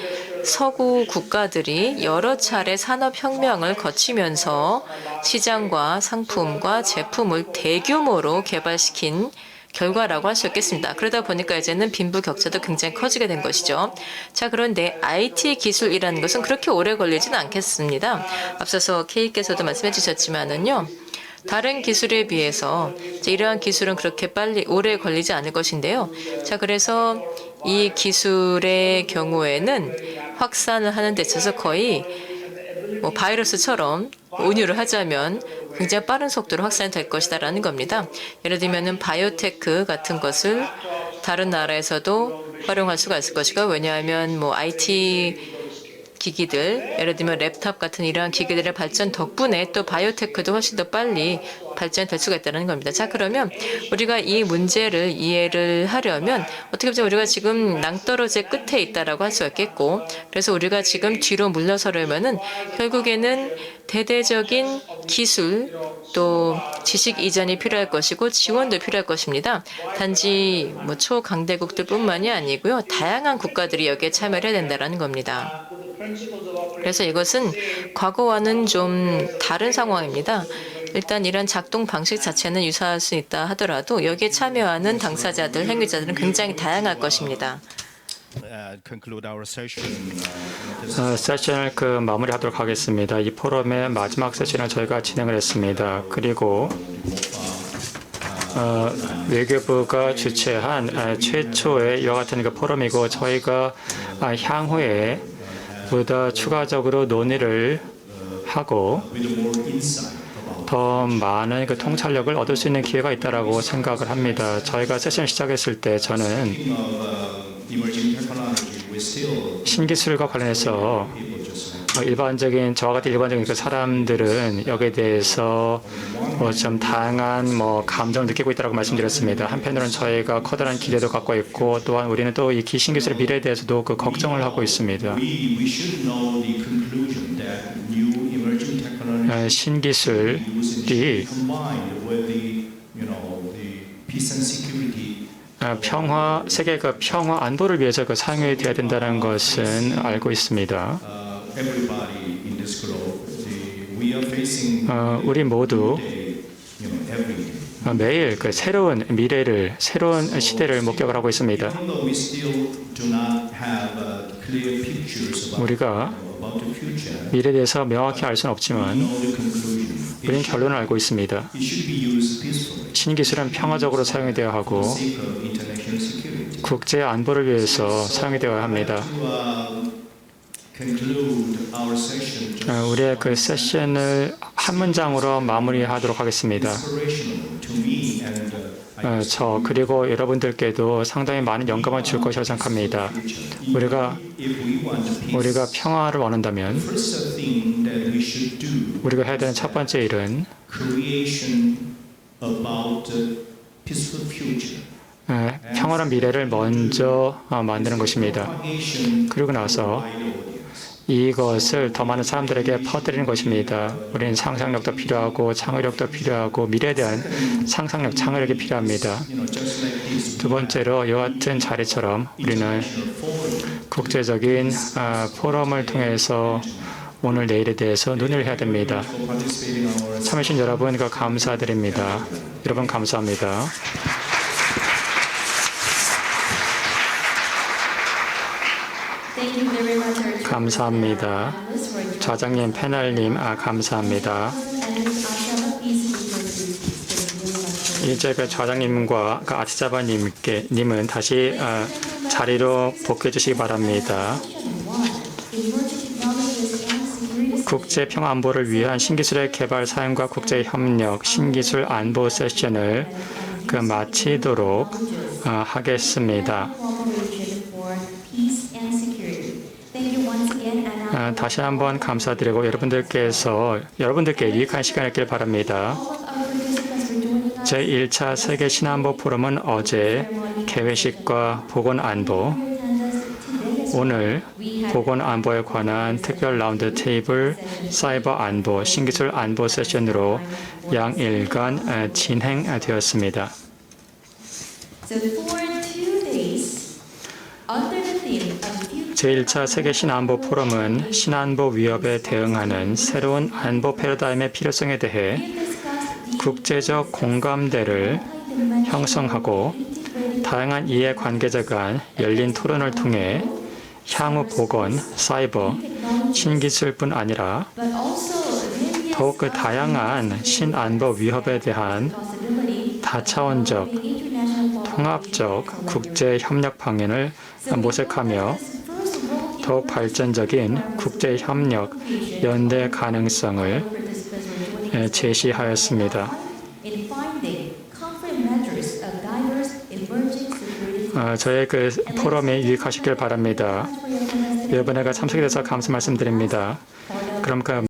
서구 국가들이 여러 차례 산업혁명을 거치면서 시장과 상품과 제품을 대규모로 개발시킨 결과라고 할 수 있겠습니다. 그러다 보니까 이제는 빈부격차도 굉장히 커지게 된 것이죠. 자, 그런데 IT 기술이라는 것은 그렇게 오래 걸리지는 않겠습니다. 앞서서 K께서도 말씀해 주셨지만은요. 다른 기술에 비해서 이러한 기술은 그렇게 빨리 오래 걸리지 않을 것인데요. 자, 그래서 이 기술의 경우에는 확산을 하는 데 있어서 거의 바이러스처럼 온유를 하자면 굉장히 빠른 속도로 확산될 것이다라는 겁니다. 예를 들면은 바이오테크 같은 것을 다른 나라에서도 활용할 수가 있을 것이고, 왜냐하면 IT 기기들, 예를 들면 랩탑 같은 이러한 기기들의 발전 덕분에 또 바이오테크도 훨씬 더 빨리 발전될 수가 있다는 겁니다. 자, 그러면 우리가 이 문제를 이해를 하려면 어떻게 보면 우리가 지금 낭떠러지의 끝에 있다라고 할 수가 있겠고, 그래서 우리가 지금 뒤로 물러서려면은 결국에는 대대적인 기술 또 지식 이전이 필요할 것이고 지원도 필요할 것입니다. 단지 뭐 초강대국들뿐만이 아니고요, 다양한 국가들이 여기에 참여를 해야 된다는 겁니다. 그래서 이것은 과거와는 좀 다른 상황입니다. 일단 이런 작동 방식 자체는 유사할 수 있다 하더라도 여기에 참여하는 당사자들, 행위자들은 굉장히 다양할 것입니다. 세션을 마무리하도록 하겠습니다. 이 포럼의 마지막 세션을 저희가 진행을 했습니다. 그리고 외교부가 주최한 최초의 이와 같은 포럼이고 저희가 향후에 보다 추가적으로 논의를 하고 더 많은 통찰력을 얻을 수 있는 기회가 있다라고 생각을 합니다. 저희가 세션 시작했을 때 저는 신기술과 관련해서 일반적인 저와 같은 일반적인 사람들은 여기에 대해서 좀 다양한 감정을 느끼고 있다고 말씀드렸습니다. 한편으로는 저희가 커다란 기대도 갖고 있고 또한 우리는 또 이 신기술의 미래에 대해서도 걱정을 하고 있습니다. 신기술이 세계 평화 안보를 위해서 사용이 되어야 된다는 것은 알고 있습니다. 우리 모두 매일 새로운 미래를, 새로운 시대를 목격을 하고 있습니다. 우리가 미래에 대해서 명확히 알 수는 없지만 우리는 결론을 알고 있습니다. 신기술은 평화적으로 사용이 되어야 하고 국제 안보를 위해서 사용이 되어야 합니다. 우리의 세션을 한 문장으로 마무리하도록 하겠습니다. 저 그리고 여러분들께도 상당히 많은 영감을 줄 것이라고 생각합니다. 우리가 평화를 원한다면 우리가 해야 되는 첫 번째 일은 평화로운 미래를 먼저 만드는 것입니다. 그리고 나서 이것을 더 많은 사람들에게 퍼뜨리는 것입니다. 우리는 상상력도 필요하고 창의력도 필요하고 미래에 대한 상상력, 창의력이 필요합니다. 두 번째로 이와 같은 자리처럼 우리는 국제적인 포럼을 통해서 오늘 내일에 대해서 논의를 해야 됩니다. 참여해주신 여러분 감사드립니다. 여러분 감사합니다. 감사합니다. 좌장님, 패널님, 감사합니다. 이제 좌장님과 아티자바님은 다시 자리로 복귀해 주시기 바랍니다. 국제 평화 안보를 위한 신기술의 개발 사용과 국제 협력, 신기술 안보 세션을 마치도록 하겠습니다. 다시 한번 감사드리고 여러분들께 유익한 시간이었길 바랍니다. 제1차 세계 신안보 포럼은 어제 개회식과 보건안보, 오늘 보건안보에 관한 특별 라운드 테이블, 사이버 안보, 신기술 안보 세션으로 양일간 진행되었습니다. 제1차 세계 신안보 포럼은 신안보 위협에 대응하는 새로운 안보 패러다임의 필요성에 대해 국제적 공감대를 형성하고 다양한 이해관계자 간 열린 토론을 통해 향후 보건, 사이버, 신기술뿐 아니라 더욱 다양한 신안보 위협에 대한 다차원적, 통합적 국제 협력 방향을 모색하며 더욱 발전적인 국제 협력 연대 가능성을 제시하였습니다. 저의 포럼에 유익하시길 바랍니다. 이번에가 참석해 주셔서 감사 말씀드립니다. 그럼 그